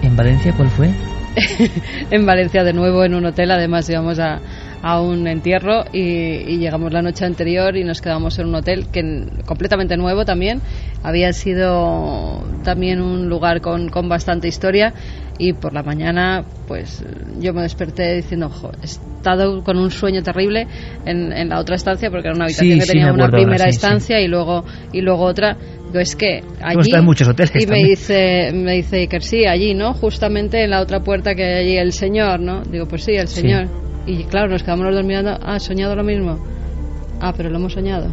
¿En Valencia cuál fue? En Valencia de nuevo en un hotel, además íbamos a un entierro y llegamos la noche anterior y nos quedamos en un hotel completamente nuevo también, había sido también un lugar con bastante historia, y por la mañana pues yo me desperté diciendo, he estado con un sueño terrible en la otra estancia, porque era una habitación que tenía una primera estancia y luego otra. Digo, es que allí, en muchos hoteles y también. me dice Iker, sí, allí, ¿no? Justamente en la otra puerta que hay allí el señor, ¿no? Digo, pues sí, el señor. Y claro, nos quedamos los dos mirando, ¿has soñado lo mismo? Pero lo hemos soñado.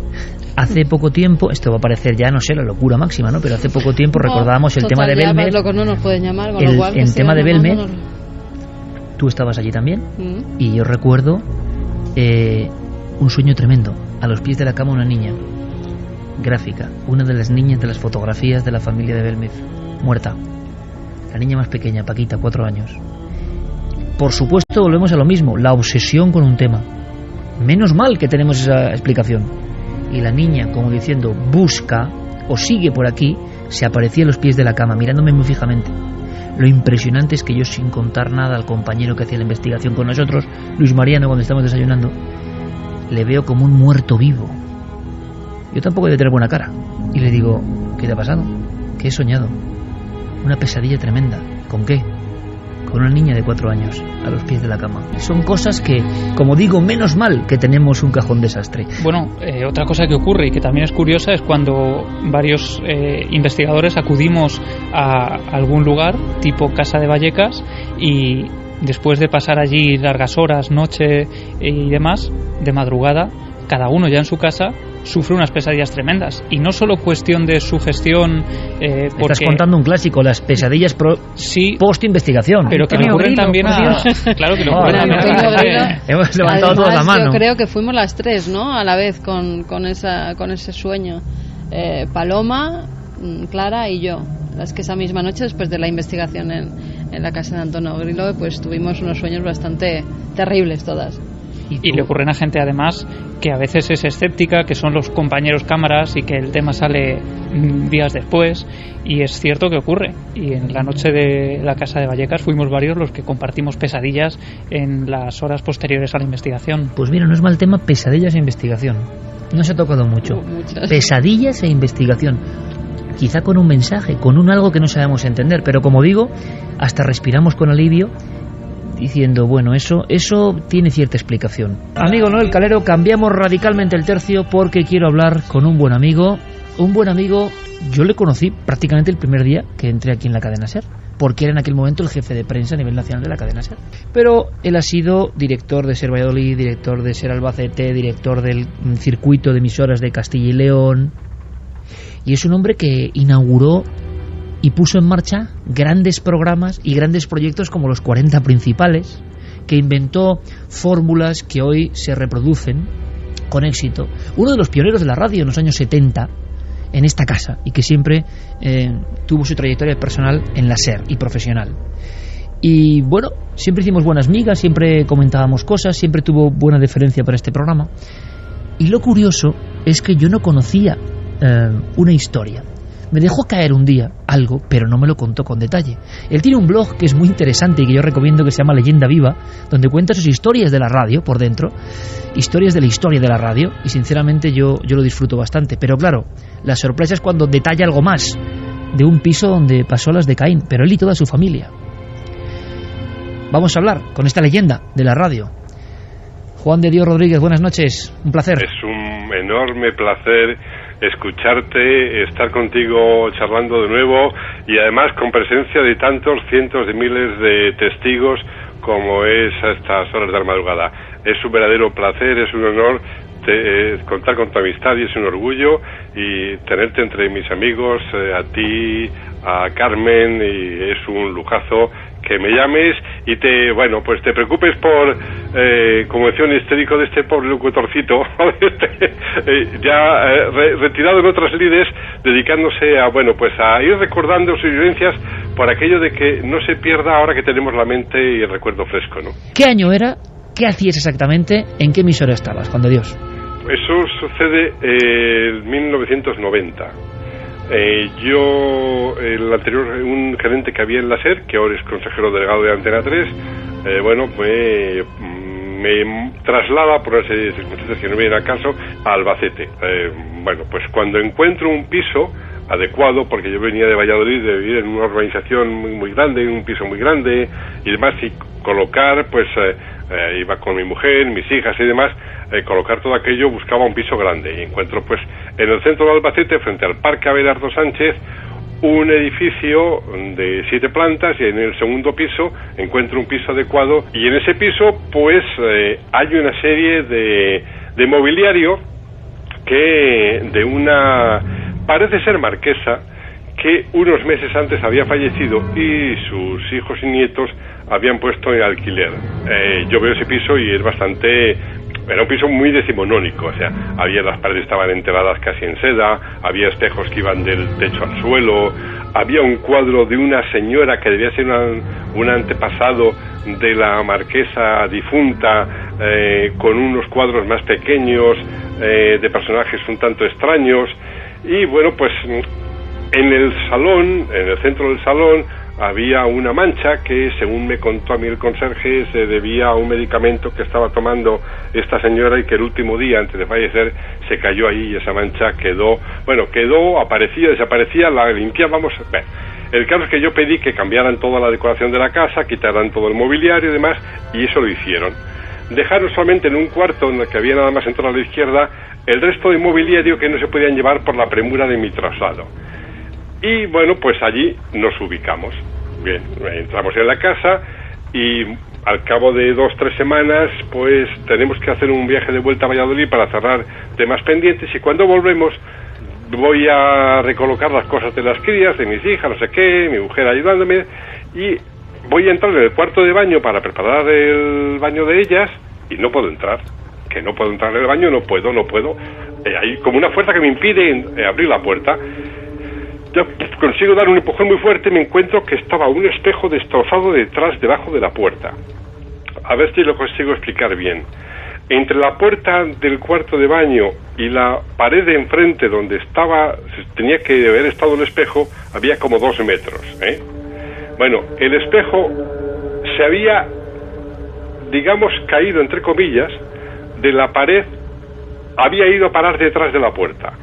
Hace poco tiempo, esto va a parecer ya, no sé, la locura máxima, ¿no? Pero hace poco tiempo recordábamos el tema de Belmer. Locos no nos pueden llamar, con lo cual... El tema de Belmer, tú estabas allí también, y yo recuerdo un sueño tremendo. A los pies de la cama una niña, gráfica, una de las niñas de las fotografías de la familia de Belmez, muerta. La niña más pequeña, Paquita, 4 años. Por supuesto, volvemos a lo mismo, la obsesión con un tema. Menos mal que tenemos esa explicación. Y la niña, como diciendo, busca o sigue por aquí, se aparecía a los pies de la cama, mirándome muy fijamente. Lo impresionante es que yo, sin contar nada al compañero que hacía la investigación con nosotros, Luis Mariano, cuando estamos desayunando, le veo como un muerto vivo. Yo tampoco he de tener buena cara. Y le digo, ¿qué te ha pasado? ¿Qué he soñado? Una pesadilla tremenda. ¿Con qué? Con una niña de 4 años a los pies de la cama. Son cosas que, como digo, menos mal que tenemos un cajón desastre. Bueno, otra cosa que ocurre y que también es curiosa es cuando varios investigadores acudimos a algún lugar tipo Casa de Vallecas, y después de pasar allí largas horas, noche y demás, de madrugada, cada uno ya en su casa sufre unas pesadillas tremendas, y no solo cuestión de sugestión, porque estás contando un clásico, las pesadillas post investigación, pero que le ocurren también claro que le ocurren también hemos levantado toda la mano. Yo creo que fuimos las 3, ¿no? A la vez con ese sueño, Paloma, Clara y yo, las que esa misma noche, después de la investigación en la casa de Antonio Grillo, pues tuvimos unos sueños bastante terribles todas. Y le ocurren a gente además que a veces es escéptica, que son los compañeros cámaras, y que el tema sale días después, y es cierto que ocurre. Y en la noche de la Casa de Vallecas fuimos varios los que compartimos pesadillas en las horas posteriores a la investigación. Pues mira, no es mal tema, pesadillas e investigación. No se ha tocado mucho. Pesadillas e investigación. Quizá con un mensaje, con un algo que no sabemos entender, pero como digo, hasta respiramos con alivio, diciendo, bueno, eso tiene cierta explicación. Amigo Noel Calero, cambiamos radicalmente el tercio porque quiero hablar con un buen amigo. Un buen amigo, yo le conocí prácticamente el primer día que entré aquí en la cadena SER, porque era en aquel momento el jefe de prensa a nivel nacional de la cadena SER. Pero él ha sido director de SER Valladolid, director de SER Albacete, director del circuito de emisoras de Castilla y León, y es un hombre que inauguró y puso en marcha grandes programas y grandes proyectos como los 40 principales, que inventó fórmulas que hoy se reproducen con éxito. Uno de los pioneros de la radio en los años 70 en esta casa, y que siempre tuvo su trayectoria personal en la SER y profesional. Y bueno, siempre hicimos buenas migas, siempre comentábamos cosas, siempre tuvo buena deferencia para este programa. Y lo curioso es que yo no conocía una historia. Me dejó caer un día algo, pero no me lo contó con detalle. Él tiene un blog que es muy interesante y que yo recomiendo, que se llama Leyenda Viva, donde cuenta sus historias de la radio por dentro, historias de la historia de la radio, y sinceramente yo lo disfruto bastante. Pero claro, la sorpresa es cuando detalla algo más de un piso donde pasó las de Caín, pero él y toda su familia. Vamos a hablar con esta leyenda de la radio. Juan de Dios Rodríguez, buenas noches, un placer. Es un enorme placer escucharte, estar contigo charlando de nuevo, y además con presencia de tantos cientos de miles de testigos como es a estas horas de la madrugada. Es un verdadero placer, es un honor contar con tu amistad, y es un orgullo y tenerte entre mis amigos, a ti, a Carmen, y es un lujazo que me llames y te preocupes por, como decía un histérico de este pobre locutorcito, retirado en otras lides, dedicándose a ir recordando sus vivencias, por aquello de que no se pierda ahora que tenemos la mente y el recuerdo fresco, ¿no? ¿Qué año era? ¿Qué hacías exactamente? ¿En qué emisora estabas, Juan de Dios? Eso sucede en 1990. El anterior, un gerente que había en la SER, que ahora es consejero delegado de Antena 3, me traslada, por una serie de circunstancias que no vienen al caso, a Albacete. Pues cuando encuentro un piso adecuado, porque yo venía de Valladolid, de vivir en una urbanización muy grande, en un piso muy grande y demás, y colocar, pues iba con mi mujer, mis hijas y demás, colocar todo aquello, buscaba un piso grande y encuentro pues en el centro de Albacete, frente al Parque Abelardo Sánchez, un edificio de 7 plantas, y en el segundo piso encuentro un piso adecuado, y en ese piso pues hay una serie de mobiliario que de una, parece ser marquesa, que unos meses antes había fallecido y sus hijos y nietos habían puesto en alquiler. Yo veo ese piso y es bastante... Era un piso muy decimonónico, o sea, las paredes estaban enteradas casi en seda, había espejos que iban del techo al suelo, había un cuadro de una señora que debía ser un antepasado de la marquesa difunta, con unos cuadros más pequeños, de personajes un tanto extraños, y bueno, pues en el salón, en el centro del salón, había una mancha que, según me contó a mí el conserje, se debía a un medicamento que estaba tomando esta señora y que el último día, antes de fallecer, se cayó ahí y esa mancha quedó, aparecía, desaparecía, la limpiábamos. Bueno, el caso es que yo pedí que cambiaran toda la decoración de la casa, quitaran todo el mobiliario y demás, y eso lo hicieron. Dejaron solamente en un cuarto, en el que había nada más entrar a la izquierda, el resto de mobiliario que no se podían llevar por la premura de mi traslado. Y bueno, pues allí nos ubicamos. Bien, entramos en la casa y al cabo de 2-3 semanas pues tenemos que hacer un viaje de vuelta a Valladolid para cerrar temas pendientes, y cuando volvemos voy a recolocar las cosas de las crías, de mis hijas, no sé qué, mi mujer ayudándome, y voy a entrar en el cuarto de baño para preparar el baño de ellas y no puedo entrar. Que no puedo entrar en el baño, no puedo. Hay como una fuerza que me impide abrir la puerta. Yo consigo dar un empujón muy fuerte y me encuentro que estaba un espejo destrozado debajo de la puerta. A ver si lo consigo explicar bien. Entre la puerta del cuarto de baño y la pared de enfrente donde tenía que haber estado el espejo, había como 2 metros, ¿eh? Bueno, el espejo se había, digamos, caído, entre comillas, de la pared, había ido a parar detrás de la puerta,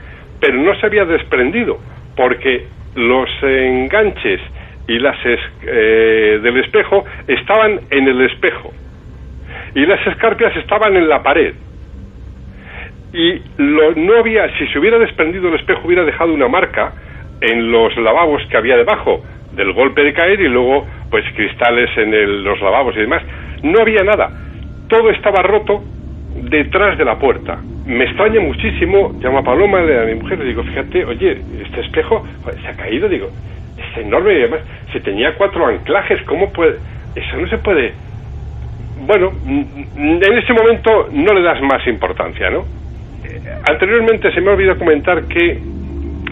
pero no se había desprendido, porque los enganches y las del espejo estaban en el espejo y las escarpias estaban en la pared, y no había, si se hubiera desprendido el espejo, hubiera dejado una marca en los lavabos que había debajo del golpe de caer, y luego pues cristales en los lavabos y demás. No había nada, todo estaba roto detrás de la puerta. Me extraña muchísimo. Llamo a Paloma, a mi mujer, le digo, fíjate, oye, este espejo se ha caído, digo, es enorme, y además si tenía 4 anclajes, ¿cómo puede? Eso no se puede. Bueno, en ese momento no le das más importancia, ¿no? Anteriormente se me ha olvidado comentar que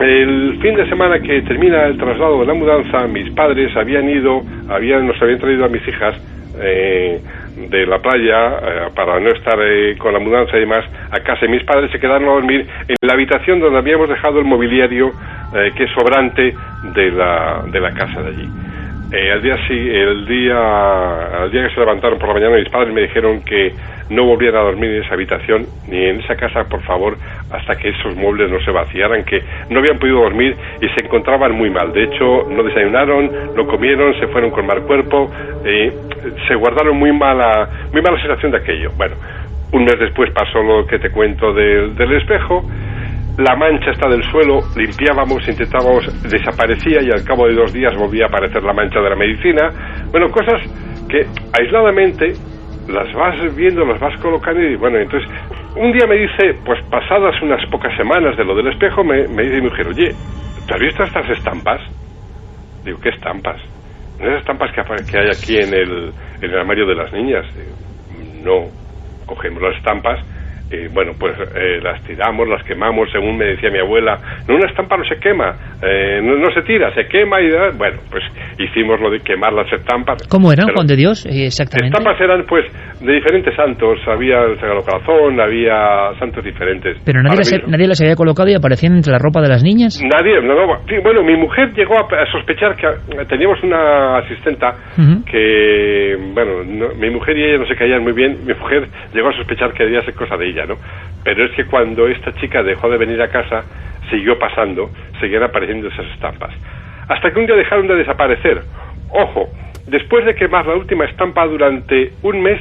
el fin de semana que termina el traslado de la mudanza, mis padres nos habían traído a mis hijas de la playa, para no estar con la mudanza y demás, a casa, y mis padres se quedaron a dormir en la habitación donde habíamos dejado el mobiliario que es sobrante de la casa de allí. Al día que se levantaron por la mañana, mis padres me dijeron que no volviera a dormir en esa habitación ni en esa casa, por favor, hasta que esos muebles no se vaciaran, que no habían podido dormir y se encontraban muy mal. De hecho, no desayunaron, no comieron, se fueron con mal cuerpo, se guardaron muy mala sensación de aquello. Bueno, un mes después pasó lo que te cuento del espejo. La mancha está del suelo, limpiábamos, intentábamos, desaparecía, y al cabo de 2 días volvía a aparecer la mancha de la medicina. Bueno, cosas que aisladamente las vas viendo, las vas colocando, y bueno, entonces un día me dice, pues pasadas unas pocas semanas de lo del espejo, me dice mi mujer, oye, ¿tú has visto estas estampas? Digo, ¿qué estampas? ¿Esas estampas que hay aquí en el armario de las niñas? Digo, no. Cogemos las estampas, bueno, pues las tiramos, las quemamos, según me decía mi abuela. No, una estampa no se quema, no se tira, se quema, y bueno, pues hicimos lo de quemar las estampas. ¿Cómo eran, Juan de Dios, exactamente? Estampas eran pues de diferentes santos, había el Sagrado Corazón, había santos diferentes. ¿Pero nadie las había colocado y aparecían entre la ropa de las niñas? Nadie, no. Sí, bueno, mi mujer llegó a sospechar que teníamos una asistenta que, bueno, mi mujer y ella no se caían muy bien. Mi mujer llegó a sospechar que debía ser cosa de ella, ¿no? Pero es que cuando esta chica dejó de venir a casa, siguió pasando, seguían apareciendo esas estampas. Hasta que un día dejaron de desaparecer. Ojo, después de quemar la última estampa durante un mes,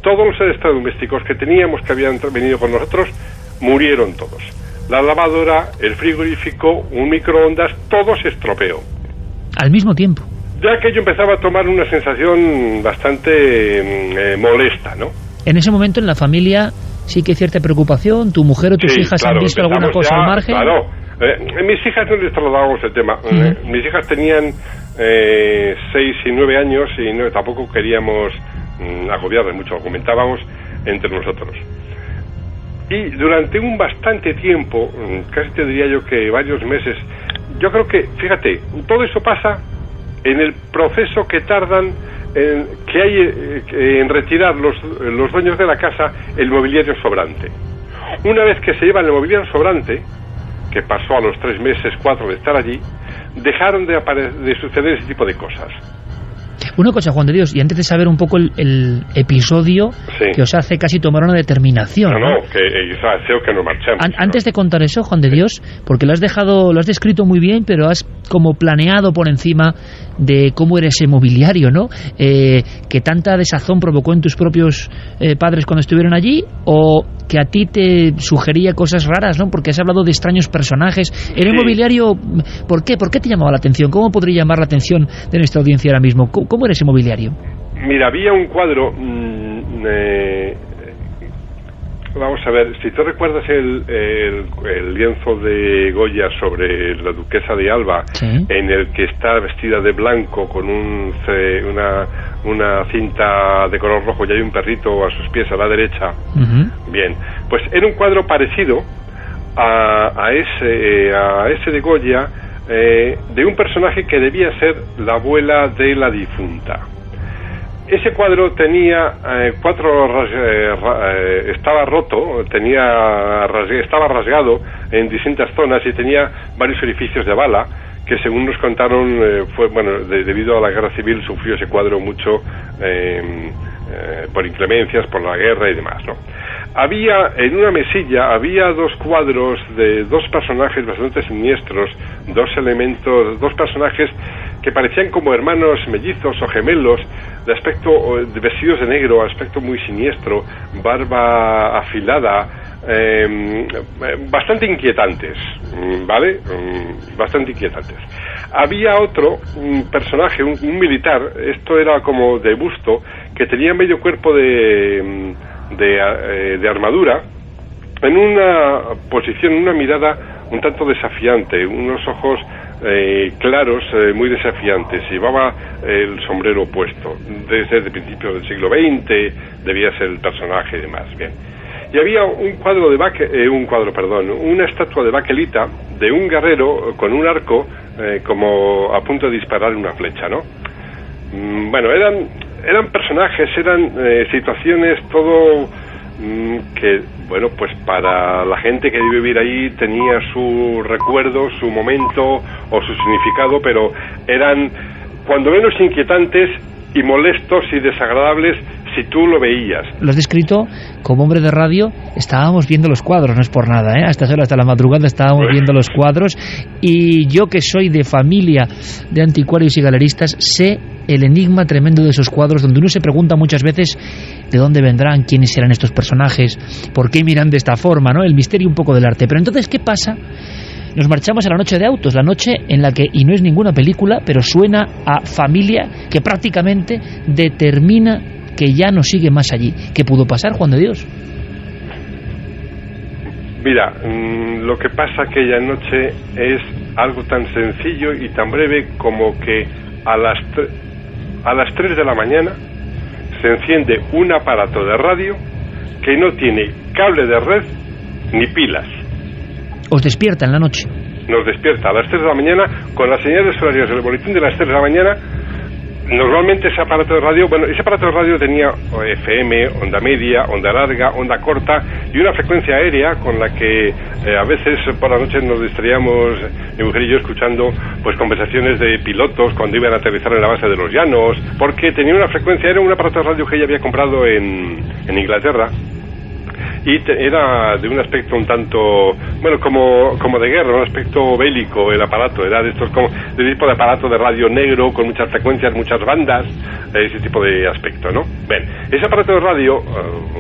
todos los electrodomésticos que teníamos, que habían venido con nosotros, murieron todos. La lavadora, el frigorífico, un microondas, todo se estropeó. Al mismo tiempo. Ya que yo empezaba a tomar una sensación bastante molesta, ¿no? En ese momento en la familia sí que hay cierta preocupación. ¿Tu mujer o tus hijas han visto alguna cosa al margen? Claro. Mis hijas no les trasladábamos el tema. Mis hijas tenían 6 y 9 años y no, tampoco queríamos agobiarles mucho, lo comentábamos entre nosotros. Y durante un bastante tiempo, casi te diría yo que varios meses, yo creo que, fíjate, todo eso pasa en el proceso que tardan que hay en retirar los dueños de la casa el mobiliario sobrante. Una vez que se llevan el mobiliario sobrante, que pasó a los 3 meses, 4 de estar allí, dejaron de suceder ese tipo de cosas. Una cosa, Juan de Dios, y antes de saber un poco el episodio que os hace casi tomar una determinación. No, que nos marchamos. Antes de contar eso, Juan de Dios, porque lo has descrito muy bien, pero has como planeado por encima de cómo era ese mobiliario, ¿no? Que tanta desazón provocó en tus propios padres cuando estuvieron allí, o que a ti te sugería cosas raras, ¿no? Porque has hablado de extraños personajes. ¿Era mobiliario? ¿Por qué? ¿Por qué te llamaba la atención? ¿Cómo podría llamar la atención de nuestra audiencia ahora mismo? ¿Cómo era ese mobiliario? Mira, había un cuadro... vamos a ver, si tú recuerdas el lienzo de Goya sobre la duquesa de Alba, en el que está vestida de blanco con una cinta de color rojo y hay un perrito a sus pies a la derecha. Bien, pues era un cuadro parecido a ese de Goya, de un personaje que debía ser la abuela de la difunta. Ese cuadro tenía estaba roto, estaba rasgado en distintas zonas y tenía varios orificios de bala que, según nos contaron, debido a la guerra civil sufrió ese cuadro mucho por inclemencias, por la guerra y demás, ¿no? En una mesilla había 2 cuadros de 2 personajes bastante siniestros, 2 personajes que parecían como hermanos mellizos o gemelos, de aspecto, vestidos de negro, aspecto muy siniestro, barba afilada, bastante inquietantes, ¿vale? Bastante inquietantes. Había otro personaje, un militar, esto era como de busto, que tenía medio cuerpo de armadura, en una posición, una mirada un tanto desafiante, unos ojos claros, muy desafiantes. Llevaba el sombrero puesto. Desde el principio del siglo XX debía ser el personaje y demás. Bien. Y había una estatua de baquelita de un guerrero con un arco como a punto de disparar una flecha, ¿no? Bueno, eran personajes, eran situaciones, todo que, bueno, pues para la gente que debe vivir ahí tenía su recuerdo, su momento o su significado, pero eran cuando menos inquietantes y molestos y desagradables si tú lo veías. Lo has descrito como hombre de radio. Estábamos viendo los cuadros, no es por nada, ¿eh? Hasta la madrugada estábamos viendo los cuadros, y yo, que soy de familia de anticuarios y galeristas, sé el enigma tremendo de esos cuadros, donde uno se pregunta muchas veces de dónde vendrán, quiénes serán estos personajes, por qué miran de esta forma, ¿no? El misterio un poco del arte. Pero entonces, ¿qué pasa? Nos marchamos a la noche de autos, la noche en la que, y no es ninguna película, pero suena a familia que prácticamente determina que ya no sigue más allí. ¿Qué pudo pasar, Juan de Dios? Mira, lo que pasa aquella noche es algo tan sencillo y tan breve como que a las 3 de la mañana se enciende un aparato de radio que no tiene cable de red ni pilas. ¿Os despierta en la noche? Nos despierta a las 3 de la mañana con las señales horarias del boletín de las 3 de la mañana. Normalmente ese aparato de radio tenía FM, onda media, onda larga, onda corta y una frecuencia aérea con la que a veces por la noche nos distraíamos, mi mujer y yo, escuchando pues conversaciones de pilotos cuando iban a aterrizar en la base de los Llanos, porque tenía una frecuencia aérea, un aparato de radio que ella había comprado en Inglaterra, y era de un aspecto un tanto, bueno, como de guerra, un aspecto bélico el aparato, era de estos como de tipo de aparato de radio negro con muchas frecuencias, muchas bandas, ese tipo de aspecto, ¿no? Bien, ese aparato de radio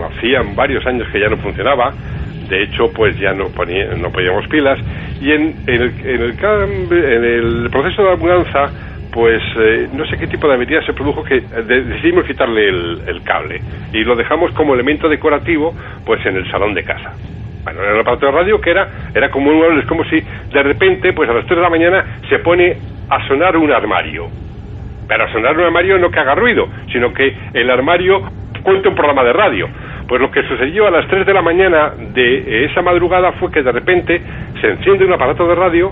hacían varios años que ya no funcionaba. De hecho, pues ya no poníamos pilas, y en el proceso de la mudanza, pues no sé qué tipo de avería se produjo que decidimos quitarle el cable y lo dejamos como elemento decorativo, pues en el salón de casa. Bueno, era un aparato de radio que era como un mueble, es como si de repente, pues a las 3 de la mañana se pone a sonar un armario. Pero a sonar un armario no que haga ruido, sino que el armario cuenta un programa de radio. Pues lo que sucedió a las 3 de la mañana de esa madrugada fue que de repente se enciende un aparato de radio.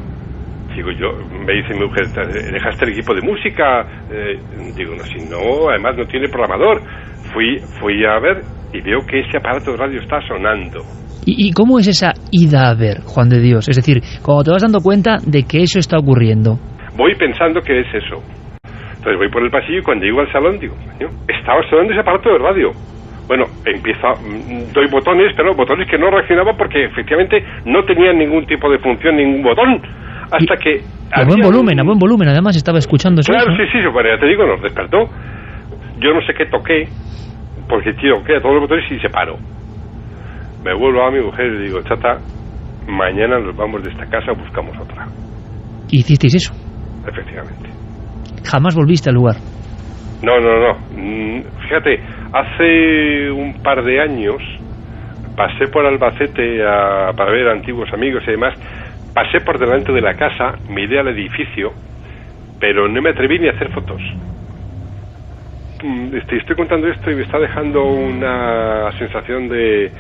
Digo yo, me dice mi mujer, ¿dejaste el equipo de música? Digo, no, si no, además no tiene programador. Fui a ver y veo que ese aparato de radio está sonando. ¿Y cómo es esa ida a ver, Juan de Dios? Es decir, cuando te vas dando cuenta de que eso está ocurriendo. Voy pensando que es eso. Entonces voy por el pasillo y cuando llego al salón digo, estaba sonando ese aparato de radio. Bueno, doy botones, pero botones que no reaccionaban porque efectivamente no tenían ningún tipo de función, ningún botón. Hasta que... A buen volumen, además estaba escuchando eso. Claro, sí, bueno, ya te digo, nos despertó. Yo no sé qué toqué, porque toqué a todos los botones y se paró. Me vuelvo a mi mujer y digo, chata, mañana nos vamos de esta casa, buscamos otra. ¿Y hicisteis eso? Efectivamente. ¿Jamás volviste al lugar? No. Fíjate, hace un par de años pasé por Albacete para ver antiguos amigos y demás. Pasé por delante de la casa, miré al edificio, pero no me atreví ni a hacer fotos. Estoy contando esto y me está dejando una sensación de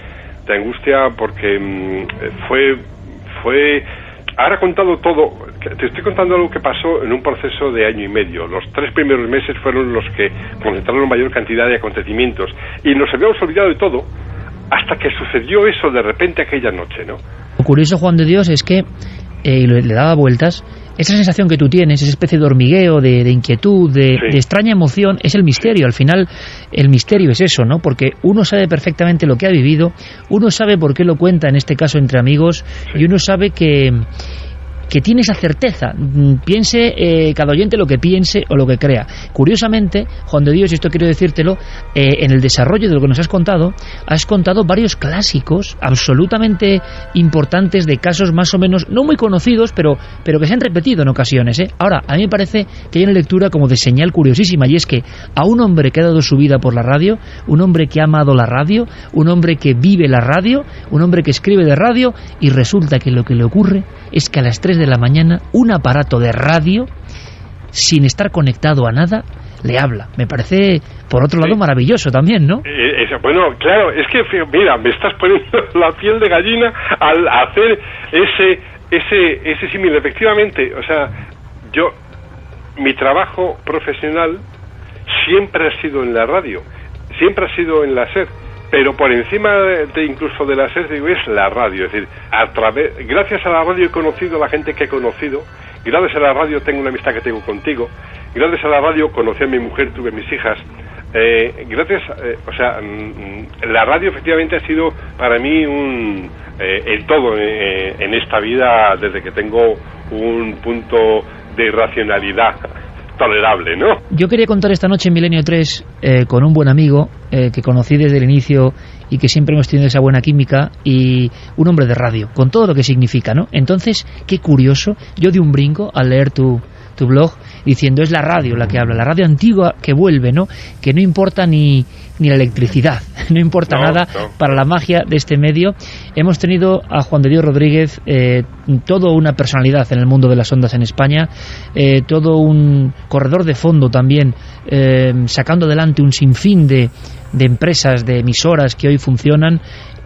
angustia porque fue... Ahora he contado todo, te estoy contando algo que pasó en un proceso de año y medio. Los 3 primeros meses fueron los que concentraron mayor cantidad de acontecimientos y nos habíamos olvidado de todo hasta que sucedió eso de repente aquella noche, ¿no? Lo curioso, Juan de Dios, es que le daba vueltas. Esa sensación que tú tienes, esa especie de hormigueo, de inquietud, de extraña emoción, es el misterio. Al final, el misterio es eso, ¿no? Porque uno sabe perfectamente lo que ha vivido, uno sabe por qué lo cuenta, en este caso entre amigos, y uno sabe que tiene esa certeza, piense cada oyente lo que piense o lo que crea. Curiosamente, Juan de Dios, y esto quiero decírtelo, en el desarrollo de lo que nos has contado varios clásicos absolutamente importantes de casos más o menos, no muy conocidos, pero que se han repetido en ocasiones, ¿eh? Ahora, a mí me parece que hay una lectura como de señal curiosísima, y es que a un hombre que ha dado su vida por la radio, un hombre que ha amado la radio, un hombre que vive la radio, un hombre que escribe de radio, y resulta que lo que le ocurre es que a las 3 de la mañana un aparato de radio, sin estar conectado a nada, le habla. Me parece, por otro lado, maravilloso también, ¿no? Bueno, claro, es que, mira, me estás poniendo la piel de gallina al hacer ese símil. Efectivamente, o sea, mi trabajo profesional siempre ha sido en la radio, siempre ha sido en la SER. Pero por encima incluso de la SER, digo, es la radio. Es decir, gracias a la radio he conocido a la gente que he conocido, gracias a la radio tengo una amistad que tengo contigo, gracias a la radio conocí a mi mujer, tuve mis hijas. La radio efectivamente ha sido para mí el todo en esta vida, desde que tengo un punto de racionalidad tolerable, ¿no? Yo quería contar esta noche en Milenio 3 con un buen amigo que conocí desde el inicio y que siempre hemos tenido esa buena química, y un hombre de radio, con todo lo que significa, ¿no? Entonces, qué curioso, yo di un brinco al leer tu blog diciendo, es la radio la que habla, la radio antigua que vuelve, ¿no? Que no importa ni la electricidad, no importa nada para la magia de este medio. Hemos tenido a Juan de Dios Rodríguez, todo una personalidad en el mundo de las ondas en España, todo un corredor de fondo también, sacando adelante un sinfín de empresas, de emisoras que hoy funcionan.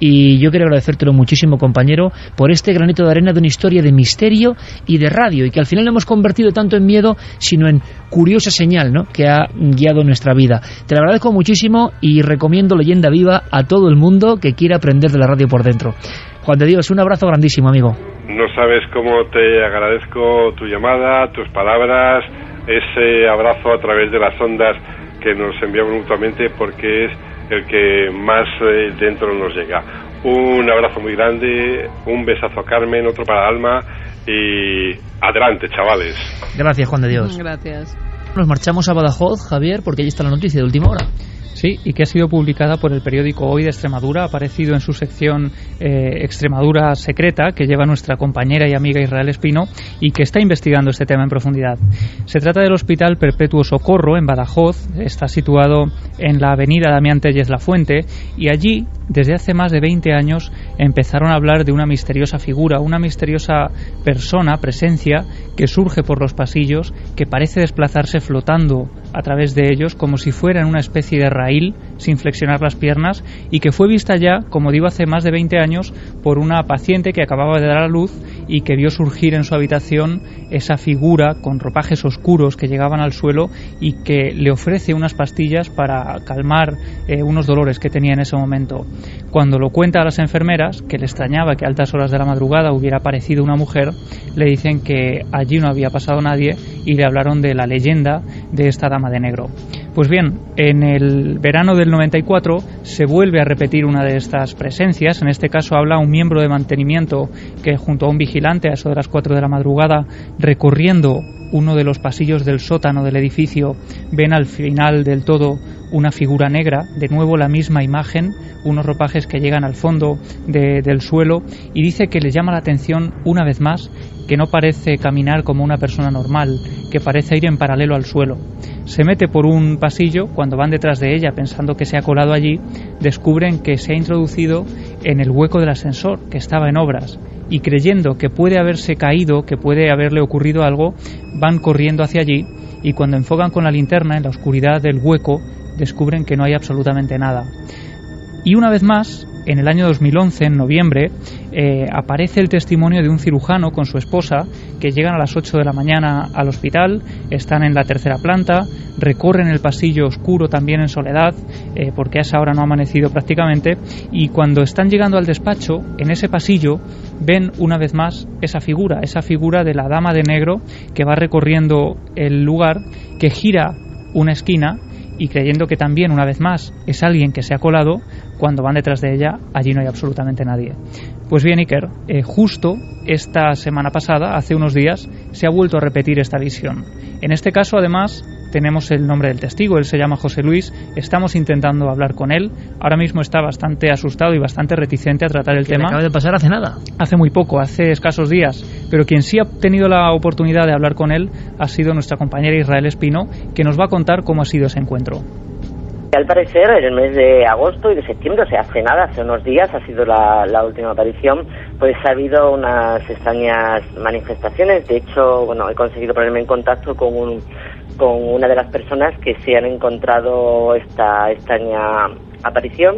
Y yo quiero agradecértelo muchísimo, compañero, por este granito de arena de una historia de misterio y de radio, y que al final no hemos convertido tanto en miedo, sino en curiosa señal, ¿no?, que ha guiado nuestra vida. Te lo agradezco muchísimo y recomiendo Leyenda Viva a todo el mundo que quiera aprender de la radio por dentro. Juan de Dios, un abrazo grandísimo, amigo. No sabes cómo te agradezco tu llamada, tus palabras, ese abrazo a través de las ondas que nos enviamos mutuamente, porque es el que más dentro nos llega. Un abrazo muy grande, un besazo a Carmen, otro para Alma y adelante, chavales. Gracias, Juan de Dios. Gracias. Nos marchamos a Badajoz, Javier, porque ahí está la noticia de última hora. Sí, y que ha sido publicada por el periódico Hoy de Extremadura, ha aparecido en su sección Extremadura Secreta, que lleva nuestra compañera y amiga Israel Espino, y que está investigando este tema en profundidad. Se trata del Hospital Perpetuo Socorro, en Badajoz, está situado en la avenida Damián Tellez La Fuente, y allí, desde hace más de 20 años, empezaron a hablar de una misteriosa figura, una misteriosa persona, presencia, que surge por los pasillos, que parece desplazarse flotando a través de ellos, como si fuera en una especie de raíl, sin flexionar las piernas, y que fue vista ya, como digo, hace más de 20 años, por una paciente que acababa de dar a luz y que vio surgir en su habitación esa figura con ropajes oscuros que llegaban al suelo y que le ofrece unas pastillas para calmar unos dolores que tenía en ese momento. Cuando lo cuenta a las enfermeras, que le extrañaba que a altas horas de la madrugada hubiera aparecido una mujer, le dicen que allí no había pasado nadie y le hablaron de la leyenda de esta dama de negro. Pues bien, en el verano del 94 se vuelve a repetir una de estas presencias. En este caso habla un miembro de mantenimiento que, junto a un vigilante a eso de las 4 de la madrugada, recorriendo uno de los pasillos del sótano del edificio, ven al final del todo una figura negra, de nuevo la misma imagen, unos ropajes que llegan al fondo del suelo, y dice que le llama la atención una vez más que no parece caminar como una persona normal, que parece ir en paralelo al suelo. Se mete por un pasillo, cuando van detrás de ella pensando que se ha colado allí, descubren que se ha introducido en el hueco del ascensor, que estaba en obras, y creyendo que puede haberse caído, que puede haberle ocurrido algo, van corriendo hacia allí, y cuando enfocan con la linterna en la oscuridad del hueco, descubren que no hay absolutamente nada. Y una vez más, en el año 2011, en noviembre, aparece el testimonio de un cirujano con su esposa que llegan a las 8 de la mañana al hospital, están en la tercera planta, recorren el pasillo oscuro también en soledad, porque a esa hora no ha amanecido prácticamente, y cuando están llegando al despacho, en ese pasillo, ven una vez más esa figura de la dama de negro que va recorriendo el lugar, que gira una esquina, y creyendo que también, una vez más, es alguien que se ha colado, cuando van detrás de ella, allí no hay absolutamente nadie. Pues bien, Iker, justo esta semana pasada, hace unos días, se ha vuelto a repetir esta visión. En este caso, además, tenemos el nombre del testigo, él se llama José Luis, estamos intentando hablar con él, ahora mismo está bastante asustado y bastante reticente a tratar el tema. Acaba de pasar hace nada. Hace muy poco, hace escasos días, pero quien sí ha tenido la oportunidad de hablar con él ha sido nuestra compañera Israel Espino, que nos va a contar cómo ha sido ese encuentro. Al parecer, en el mes de agosto y de septiembre, o sea, hace nada, hace unos días, ha sido la última aparición, pues ha habido unas extrañas manifestaciones. De hecho, bueno, he conseguido ponerme en contacto con una de las personas que se han encontrado esta extraña aparición.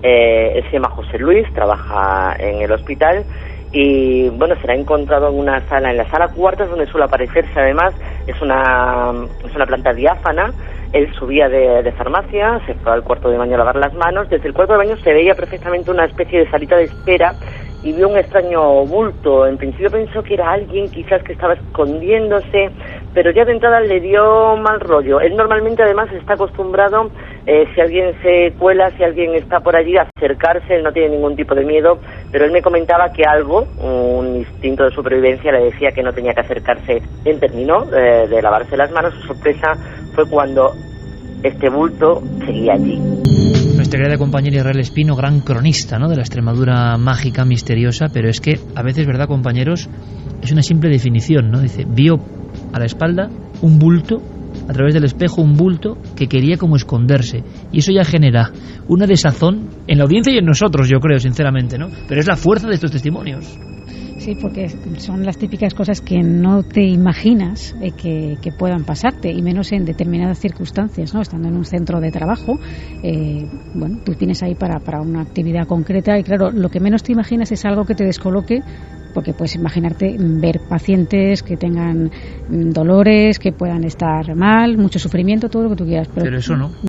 Él se llama José Luis, trabaja en el hospital y, bueno, se la ha encontrado en una sala, en la sala cuarta, donde suele aparecerse. Además, es una planta diáfana. Él subía de farmacia, se fue al cuarto de baño a lavar las manos. Desde el cuarto de baño se veía perfectamente una especie de salita de espera y vio un extraño bulto. En principio pensó que era alguien quizás que estaba escondiéndose, pero ya de entrada le dio mal rollo. Él normalmente además está acostumbrado, si alguien se cuela, si alguien está por allí, a acercarse. Él no tiene ningún tipo de miedo, pero él me comentaba que algo, un instinto de supervivencia, le decía que no tenía que acercarse. Él terminó de lavarse las manos. Su sorpresa fue cuando este bulto seguía allí. Nuestra querida compañera Israel Espino, gran cronista, ¿no?, de la Extremadura mágica, misteriosa, pero es que a veces, ¿verdad, compañeros? Es una simple definición, ¿no? Dice, vio a la espalda un bulto, a través del espejo un bulto que quería como esconderse, y eso ya genera una desazón en la audiencia y en nosotros, yo creo, sinceramente, ¿no? Pero es la fuerza de estos testimonios. Sí, porque son las típicas cosas que no te imaginas que puedan pasarte, y menos en determinadas circunstancias, ¿no? Estando en un centro de trabajo, bueno, tú tienes ahí para una actividad concreta, y claro, lo que menos te imaginas es algo que te descoloque, porque puedes imaginarte ver pacientes que tengan dolores, que puedan estar mal, mucho sufrimiento, todo lo que tú quieras. Pero eso no.